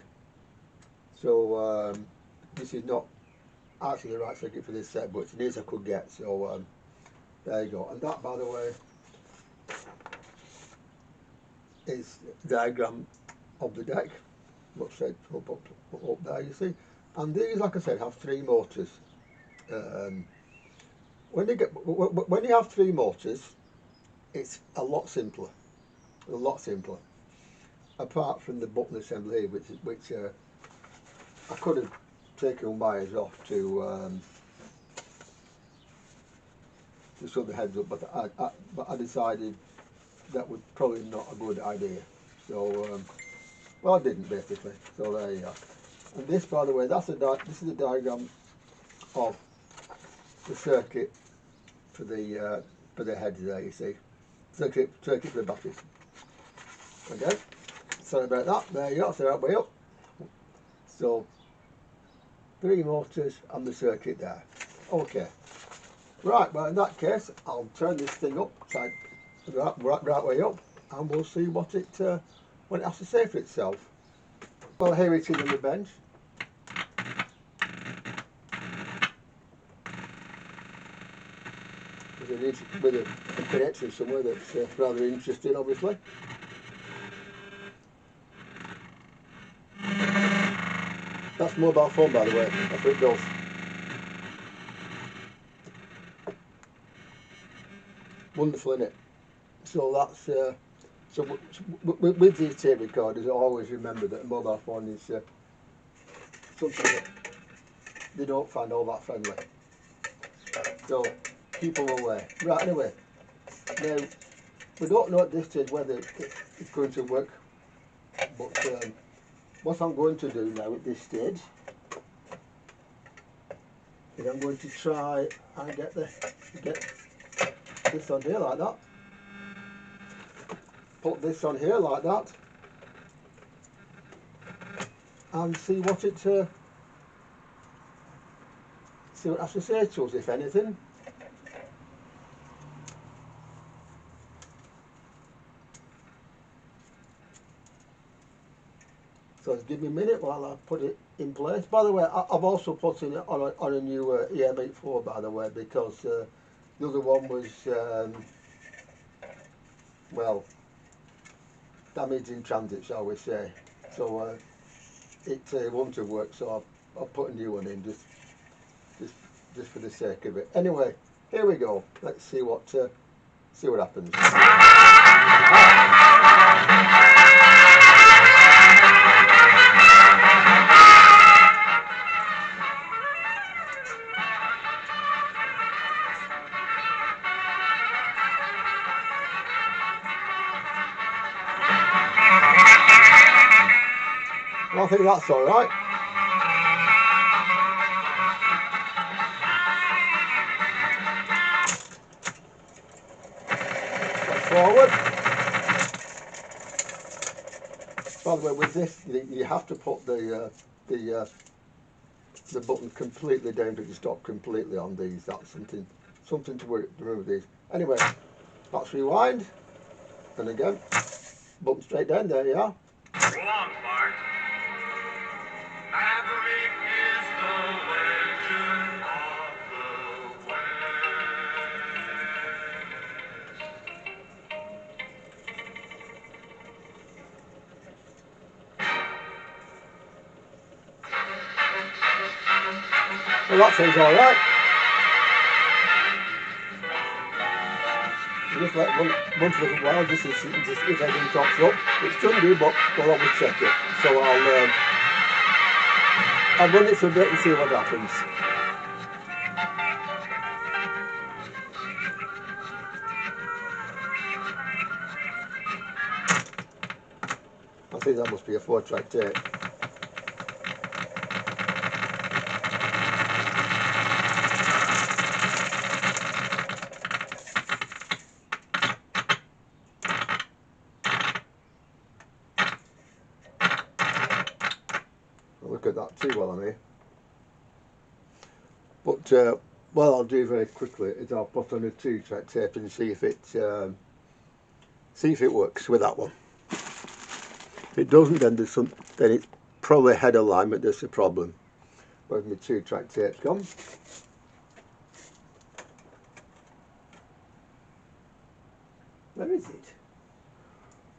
So this is not actually the right circuit for this set, but it's the nearest I could get. So there you go. And that, by the way, is the diagram of the deck. What's said up there, you see. And these, like I said, have 3 motors. When you have 3 motors, it's a lot simpler. Apart from the button assembly here, which I could have taken wires off to shut the heads up, but I decided that was probably not a good idea. So well, I didn't, basically. So there you are. And this, by the way, this is the diagram of the circuit for the heads there. You see, circuit for the batteries. Okay. Sorry about that. There you go. So that way up. So 3 motors and the circuit there. Okay. Right. Well, in that case, I'll turn this thing up, right way up, and we'll see what it has to say for itself. Well, here it is on the bench. With a connection somewhere that's rather interesting, obviously. That's mobile phone, by the way. That's what it does. Wonderful, isn't it? So So with these tape recorders, I always remember that a mobile phone is something that they don't find all that friendly. So keep them away. Right, anyway, now we don't know at this stage whether it's going to work, but what I'm going to do now at this stage is I'm going to try and get this on here like that. Put this on here like that, and see what it has to say to us, if anything. So just give me a minute while I put it in place. By the way, I've also put in on a new EM84, by the way, because the other one was well, damaged in transit, shall we say. So it won't have worked, so I've put a new one in just for the sake of it. Anyway, here we go. Let's see what happens. Well, I think that's all right. Forward. By the way, with this, you have to put the button completely down to stop completely on these. That's something to remove these. Anyway, let's rewind, and again, button straight down. There you are. Go on, Bart. Maverick is the legend of the West. Well, that sounds all right. You just let one for a little while, just if anything pops up. It shouldn't do, but we'll always check it. So I'll run it for a bit and see what happens. I think that must be a 4-track tape. I'll look at that too while I'm here. But what I'll do very quickly is I'll put on a 2-track tape and see if it works with that one. If it doesn't, then then it's probably head alignment that's the problem. Where's my 2-track tape gone? Where is it?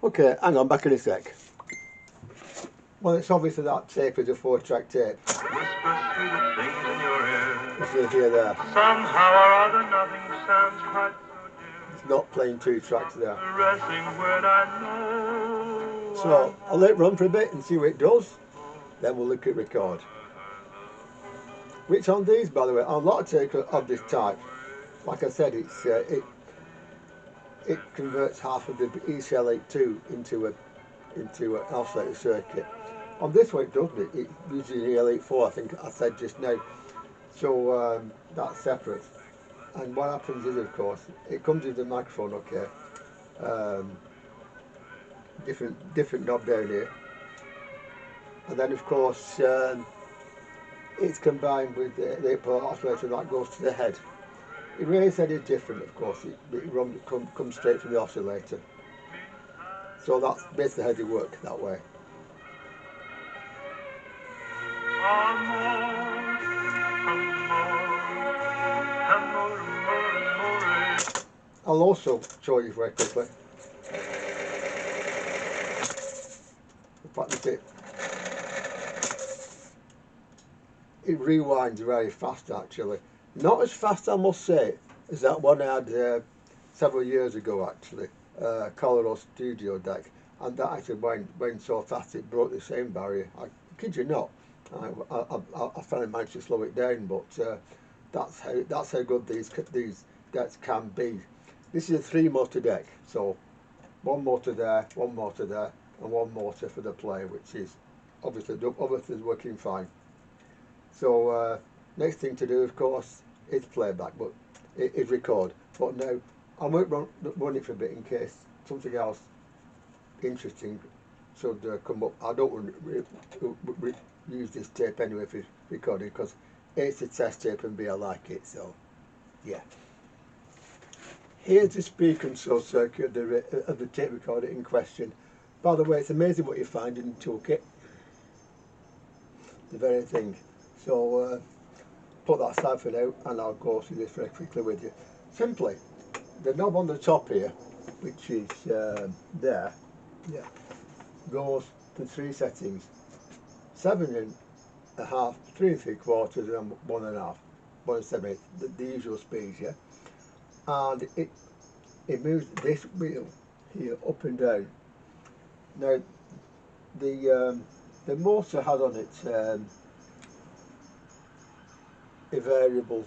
Okay, hang on, back in a sec. Well, it's obviously that tape is a 4-track tape. You see here there. Somehow or other, nothing sounds quite so dear. It's not playing 2 tracks there. Caressing when I know. So I'll let it run for a bit and see what it does. Then we'll look at record. Which on these, by the way, on a lot of tapes of this type, like I said, it's it converts half of the ECL82 into an oscillator circuit. On this one it doesn't. It uses an EL84, I think I said just now. So that's separate. And what happens is, of course, it comes with the microphone, okay. Different knob down here. And then, of course, it's combined with the 8-port oscillator that goes to the head. It really said it's different, of course. It comes straight from the oscillator. So that's basically how they work that way. I'll also show you very quickly. In fact, it rewinds very fast actually. Not as fast, I must say, as that one I had several years ago actually. Colorado Studio deck, and that actually went so fast it broke the sound barrier. I kid you not. I finally managed to slow it down, but that's how good these decks can be. This is a 3-motor deck, so 1 motor there, 1 motor there, and 1 motor for the player, which is obviously working fine. So next thing to do, of course, is playback, but is record. But now I might run it for a bit in case something else interesting should come up. I don't want to use this tape anyway for recording because A, it's a test tape, and B, I like it. So yeah. Here's the speed control circuit of the tape recorder in question. By the way, it's amazing what you find in the toolkit. The very thing. So put that aside for now, and I'll go through this very quickly with you. Simply, the knob on the top here, which is there, yeah, goes to 3 settings: 7.5, 3 3/4, and 1.5, 1 7/8, the usual speeds, yeah. And it moves this wheel here up and down. Now the motor had on it a variable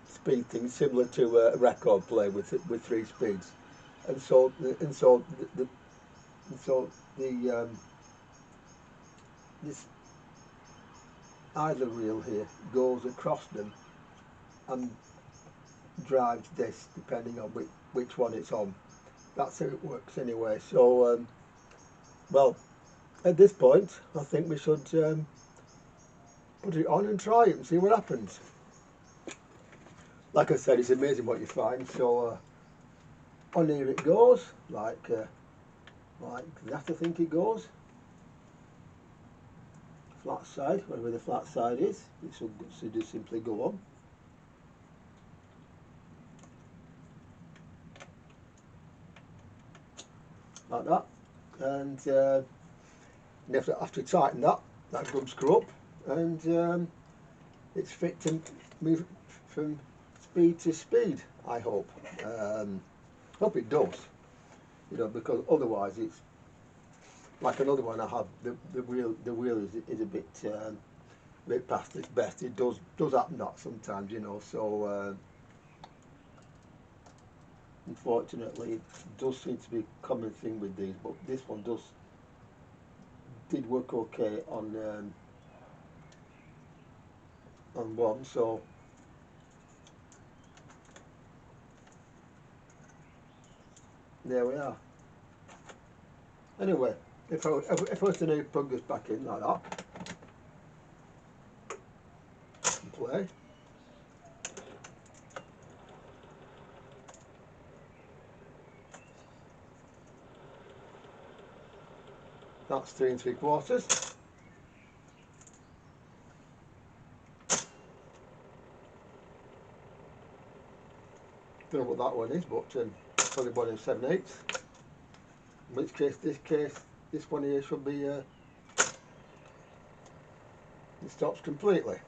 speed thing similar to a record player with 3 speeds, and so this either wheel here goes across them and drives this depending on which one it's on. That's how it works anyway. So well, at this point I think we should put it on and try it and see what happens. Like I said, it's amazing what you find. So on here it goes, like that I think it goes. Flat side, wherever the flat side is, it should just simply go on. Like that, and you have to tighten that grub screw up, and it's fit to move from speed to speed. I hope. Hope it does. You know, because otherwise it's like another one I have. The wheel is a bit past its best. It does happen that sometimes, you know. So unfortunately, it does seem to be a common thing with these. But this one did work okay on one. So there we are. Anyway, if I was to now plug this back in like that and play, that's 3 3/4. Don't know what that one is, but probably 1 7/8. In which case, this one here should be it stops completely.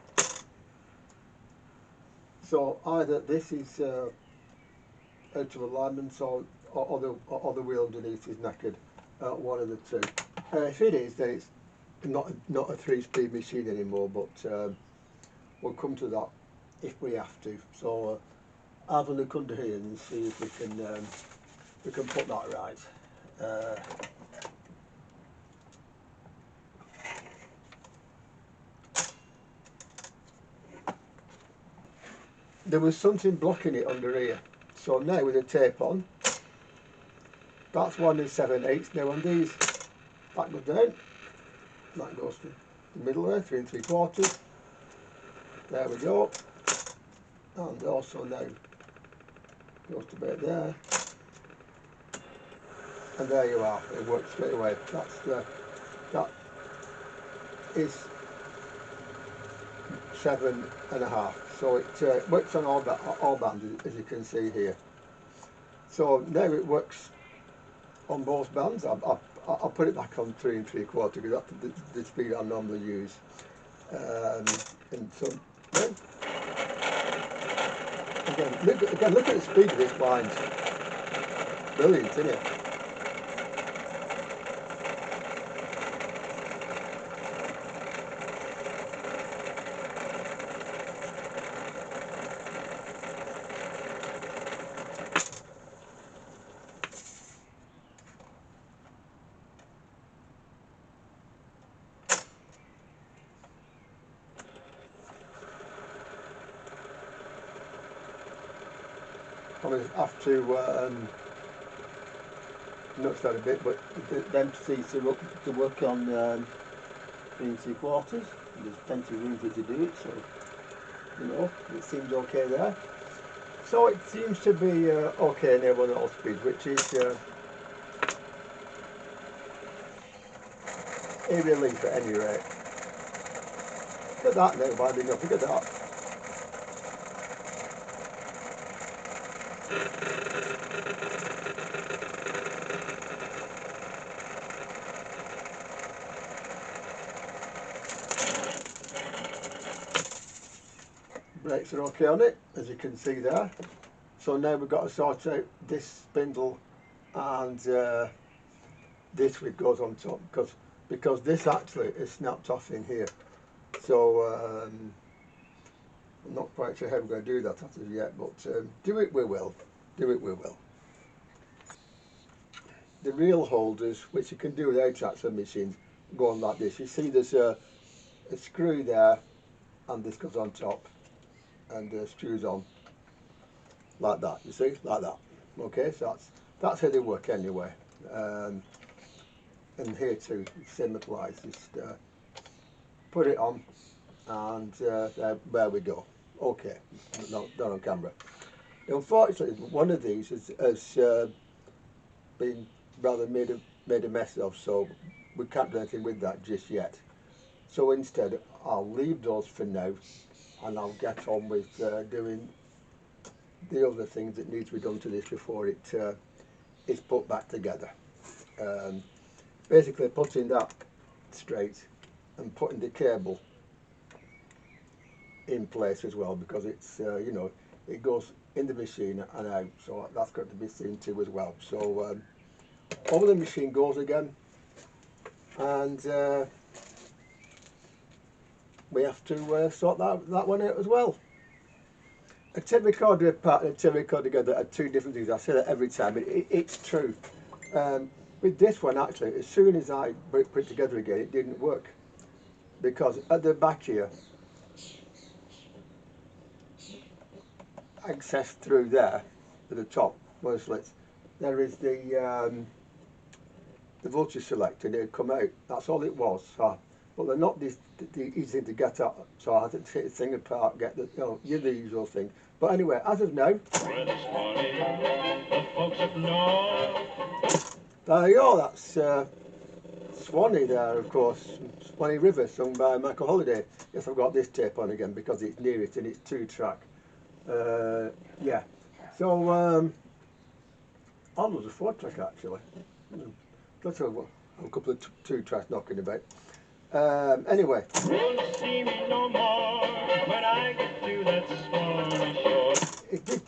So either this is out of alignment, or the wheel underneath is knackered. One of the two. If it is, then it's not a 3-speed machine anymore. But we'll come to that if we have to. So have a look under here and see if we can put that right. There was something blocking it under here, so now with the tape on, that's 1 7/8. Now on these, that goes down, that goes to the middle there, 3 3/4. There we go, and also now goes to about there, and there you are. It works straight away. That is 7.5. So it works on all bands, as you can see here. So now it works on both bands. I'll put it back on 3 3/4 because that's the speed I normally use. And so then, again, look at the speed of this blind. brilliant, isn't it? I will have to nudge that a bit, but them seats are up to work on 3 3/4. There's plenty of room for you to do it, so you know it seems okay there. So it seems to be okay now on all speeds, which is a relief at any rate. Look at that now, bad enough. Look at that. Brakes are okay on it, as you can see there. So now we've got to sort out this spindle and this which goes on top, because this actually is snapped off in here. So I'm not quite sure how we're going to do that as of yet, but do it we will. Do it we will. The reel holders, which you can do without actual machines, go on like this. You see there's a screw there, and this goes on top, and screws on like that. You see, like that. Okay, so that's how they work anyway. And here too, same applies. Just put it on, and there we go. Okay, not on camera. Unfortunately, one of these has been rather made a mess of, so we can't do anything with that just yet. So instead, I'll leave those for now, and I'll get on with doing the other things that need to be done to this before it is put back together. Basically, putting that straight and putting the cable in place as well, because it's you know, it goes in the machine and out, so that's got to be seen to as well. So over the machine goes again, and we have to sort that one out as well. A tape recorder apart and a tape recorder together are two different things. I say that every time, but it's true. With this one, actually, as soon as I put it together again, it didn't work, because at the back here, access through there to the top, one of the slits, there is the voltage selector, and it'd come out. That's all it was. So, but they're not the easy to get at, so I had to take the thing apart, get the, you know, the usual thing. But anyway, as of now, there you go. That's Swanee there, of course, Swanee River, sung by Michael Holiday. Yes, I've got this tape on again because it's near it and it's 2-track. Yeah, so that was a 4-track actually. Got a couple of 2-tracks knocking about. Anyway. Won't see me no more when I get to that Swanee shore. It did.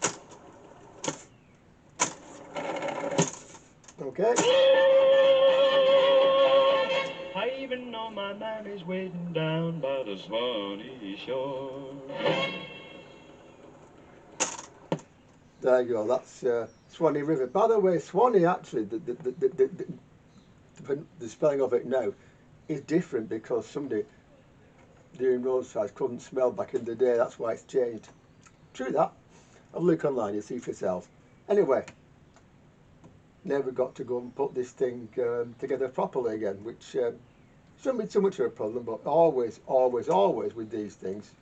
Okay. I even know my man is waiting down by the Swanee shore. There you go, that's Swanee River. By the way, Swanee actually, the spelling of it now is different because somebody doing roadsides couldn't smell back in the day, that's why it's changed. True that. Have a look online, you see for yourself. Anyway, now we've got to go and put this thing together properly again, which shouldn't be too much of a problem, but always with these things,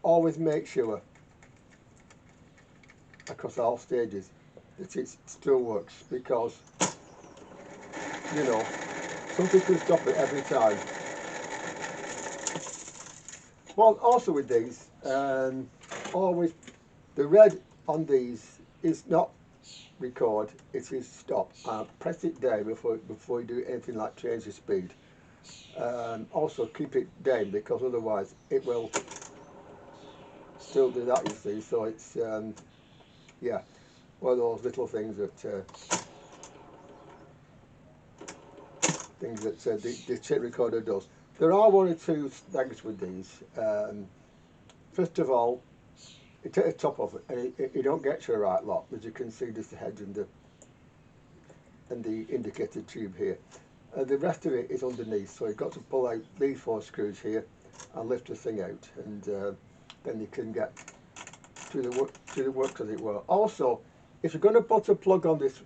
always make sure across all stages that it still works, because you know something can stop it every time. Well, also with these, always the red on these is not record, it is stop. Press it down before you do anything like change the speed. Also keep it down, because otherwise it will still do that, you see. So it's yeah. one of those little things that the tape recorder does. There are one or two things with these. First of all, you take the top off it and you don't get to the right lot. As you can see, there's the head and the indicator tube here. The rest of it is underneath, so you've got to pull out these 4 screws here and lift the thing out, and then you can get to the work as it were. Also, if you're going to put a plug on this,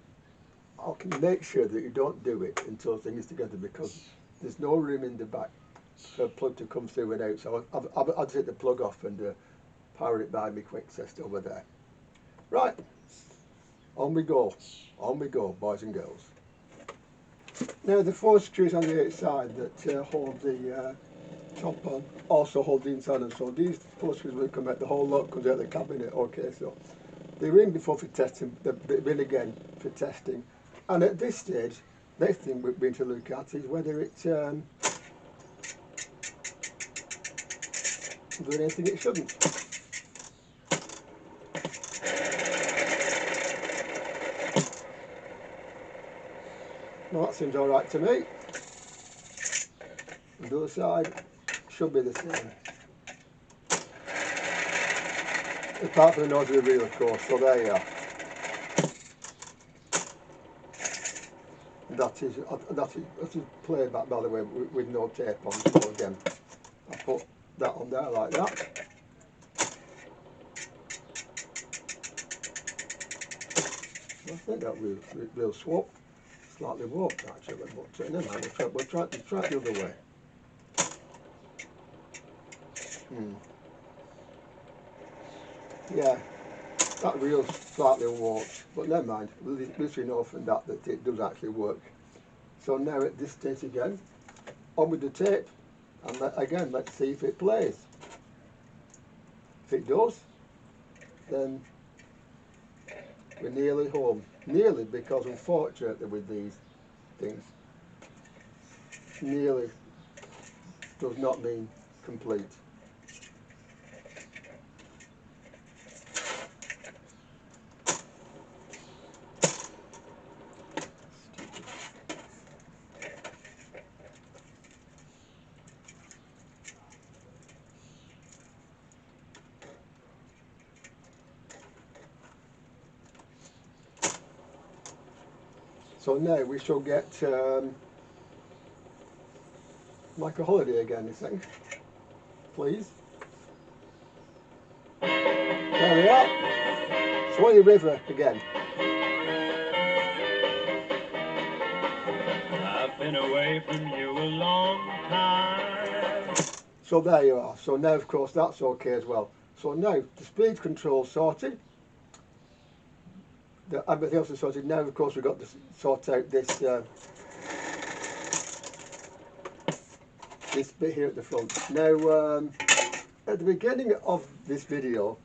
I can make sure that you don't do it until things together, because there's no room in the back for a plug to come through and out. So I'll take the plug off and power it by my quick test over there. Right, on we go, boys and girls. Now the 4 screws on the outside that hold the top on also hold the inside on. So these 4 screws will come out, the whole lot comes out of the cabinet. Okay, so they're in before for testing, they're in again for testing. And at this stage, next thing we're going to look at is whether it's doing anything it shouldn't. Well, that seems alright to me. And the other side should be the same. Apart from the nose of the reel, of course, so there you are. That is playback, by the way, with no tape on. So again, I put that on there like that. I think that will swap. Slightly warped actually, but never mind, we'll try it the other way. Yeah, that reel's slightly warped, but never mind, at least we know from that it does actually work. So now at this stage again, on with the tape, and again let's see if it plays. If it does, then we're nearly home. Nearly, because unfortunately with these things, nearly does not mean complete. So now we shall get like a holiday again, you think? Please. There we are. Sway River again. I've been away from you a long time. So there you are. So now of course that's okay as well. So now the speed control sorted. Everything else is sorted. Now of course we've got to sort out this this bit here at the front. Now at the beginning of this video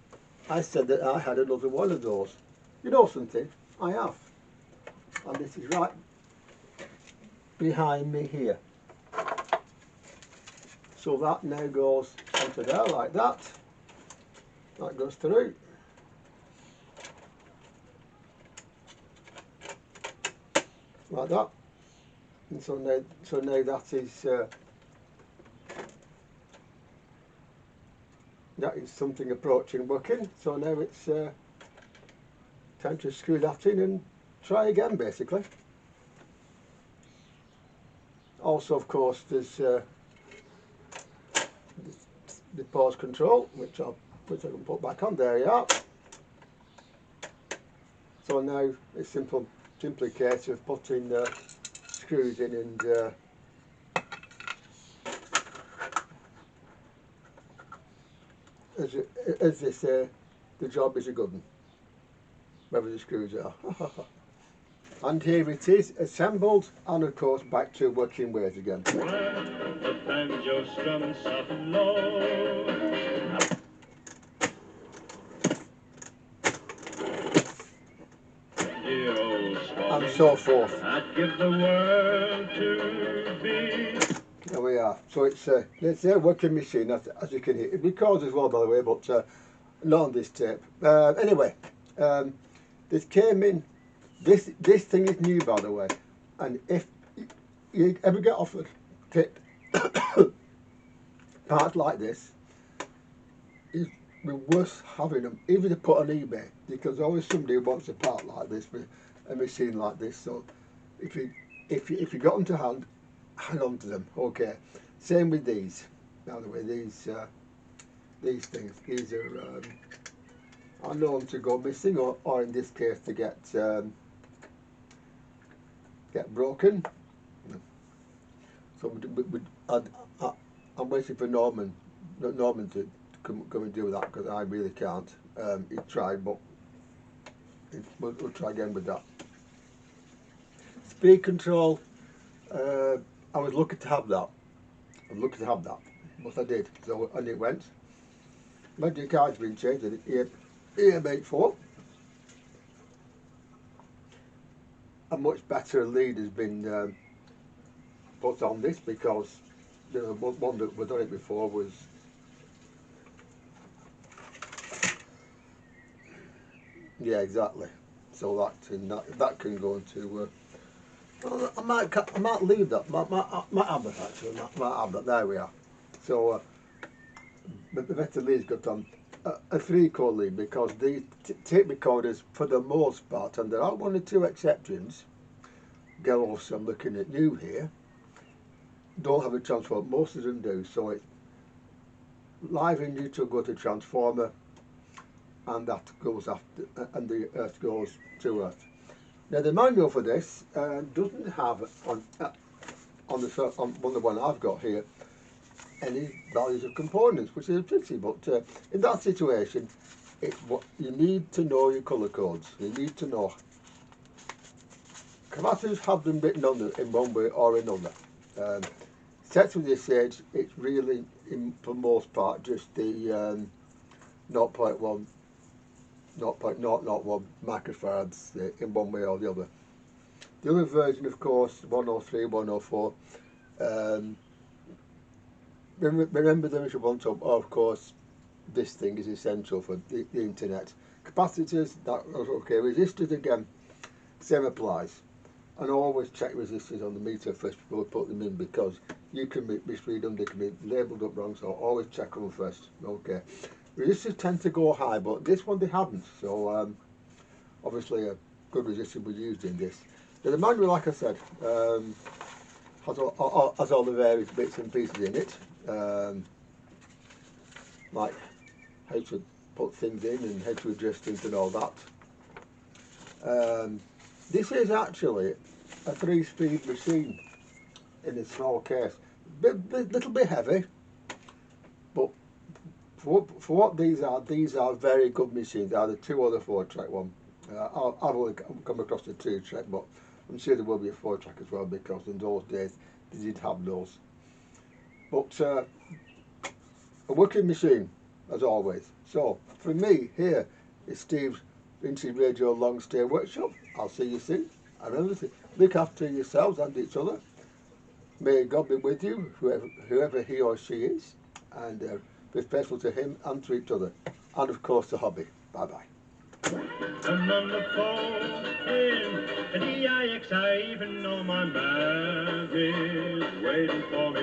I said that I had another one of those. You know something? I have. And this is right behind me here. So that now goes onto there like that. That goes through. Like that. And so now that is something approaching working. So now it's time to screw that in and try again, basically. Also, of course, there's the pause control, which I can put back on. There you are. So now it's simply a case of putting screws in and as they say, the job is a good one, wherever the screws are. And here it is, assembled and of course back to working ways again. The banjo strumming soft and low. Dear old And so forth. I'd give the world to be. There we are. So it's a working machine, as you can hear. It records as well, by the way, but not on this tape. Anyway, This came in. This thing is new, by the way. And if you ever get offered parts like this, it's worth having them, even to put on eBay, because always somebody wants a part like this, a machine like this. So if you got them to hand, hang on to them. Okay. Same with these. By the way, these things, these are are known to go missing, or in this case to get broken. So I'm waiting for Norman to come and do that, because I really can't. He tried, but we'll try again with that. Speed control. I was lucky to have that. But I did. So and it went. Magic card's been changed. EM84. A much better lead has been put on this, because one that we've done it before was exactly. So that can go into. I might leave that. Might have that actually. Might have that. There we are. So the better lead's got on a 3-core lead, because these tape recorders, for the most part, and there are 1 or 2 exceptions. Gallows, I'm looking at you here, don't have a transformer. Most of them do. So it's live in neutral, go to transformer, and that goes after, and the earth goes to earth. Now the manual for this doesn't have on the one I've got here any values of components, which is a pity. But in that situation, it's what you need to know your colour codes. You need to know. Capacitors have them written on them in one way or another. Sets with this age, it's really, for most part, just the 0.1, 0.001 microfarads in one way or the other. The other version, of course, 103, 104. Remember them if you want to. Of course, this thing is essential for the internet. Capacitors, that was okay. Resistors, again, same applies. And always check resistors on the meter first before you put them in, because you can misread them, they can be labelled up wrong, so always check them first. Okay. Resistors tend to go high, but this one they haven't, so obviously a good resistor was used in this. Now the manual, like I said, has all the various bits and pieces in it, like how to put things in and how to adjust things and all that. This is actually a 3-speed machine in a small case. Little bit heavy, but for what these are very good machines. Either 2 or the 4-track one. I've only come across the 2-track, but I'm sure there will be a 4-track as well, because in those days they did have those. But a working machine, as always. So for me, here is Steve's Vintage Radio Long Stay Workshop. I'll see you soon. And remember, look after yourselves and each other. May God be with you, whoever he or she is, and be faithful to him and to each other, and of course the hobby. Bye bye. I'm on the phone with the EIXI, even though my bag is waiting for me.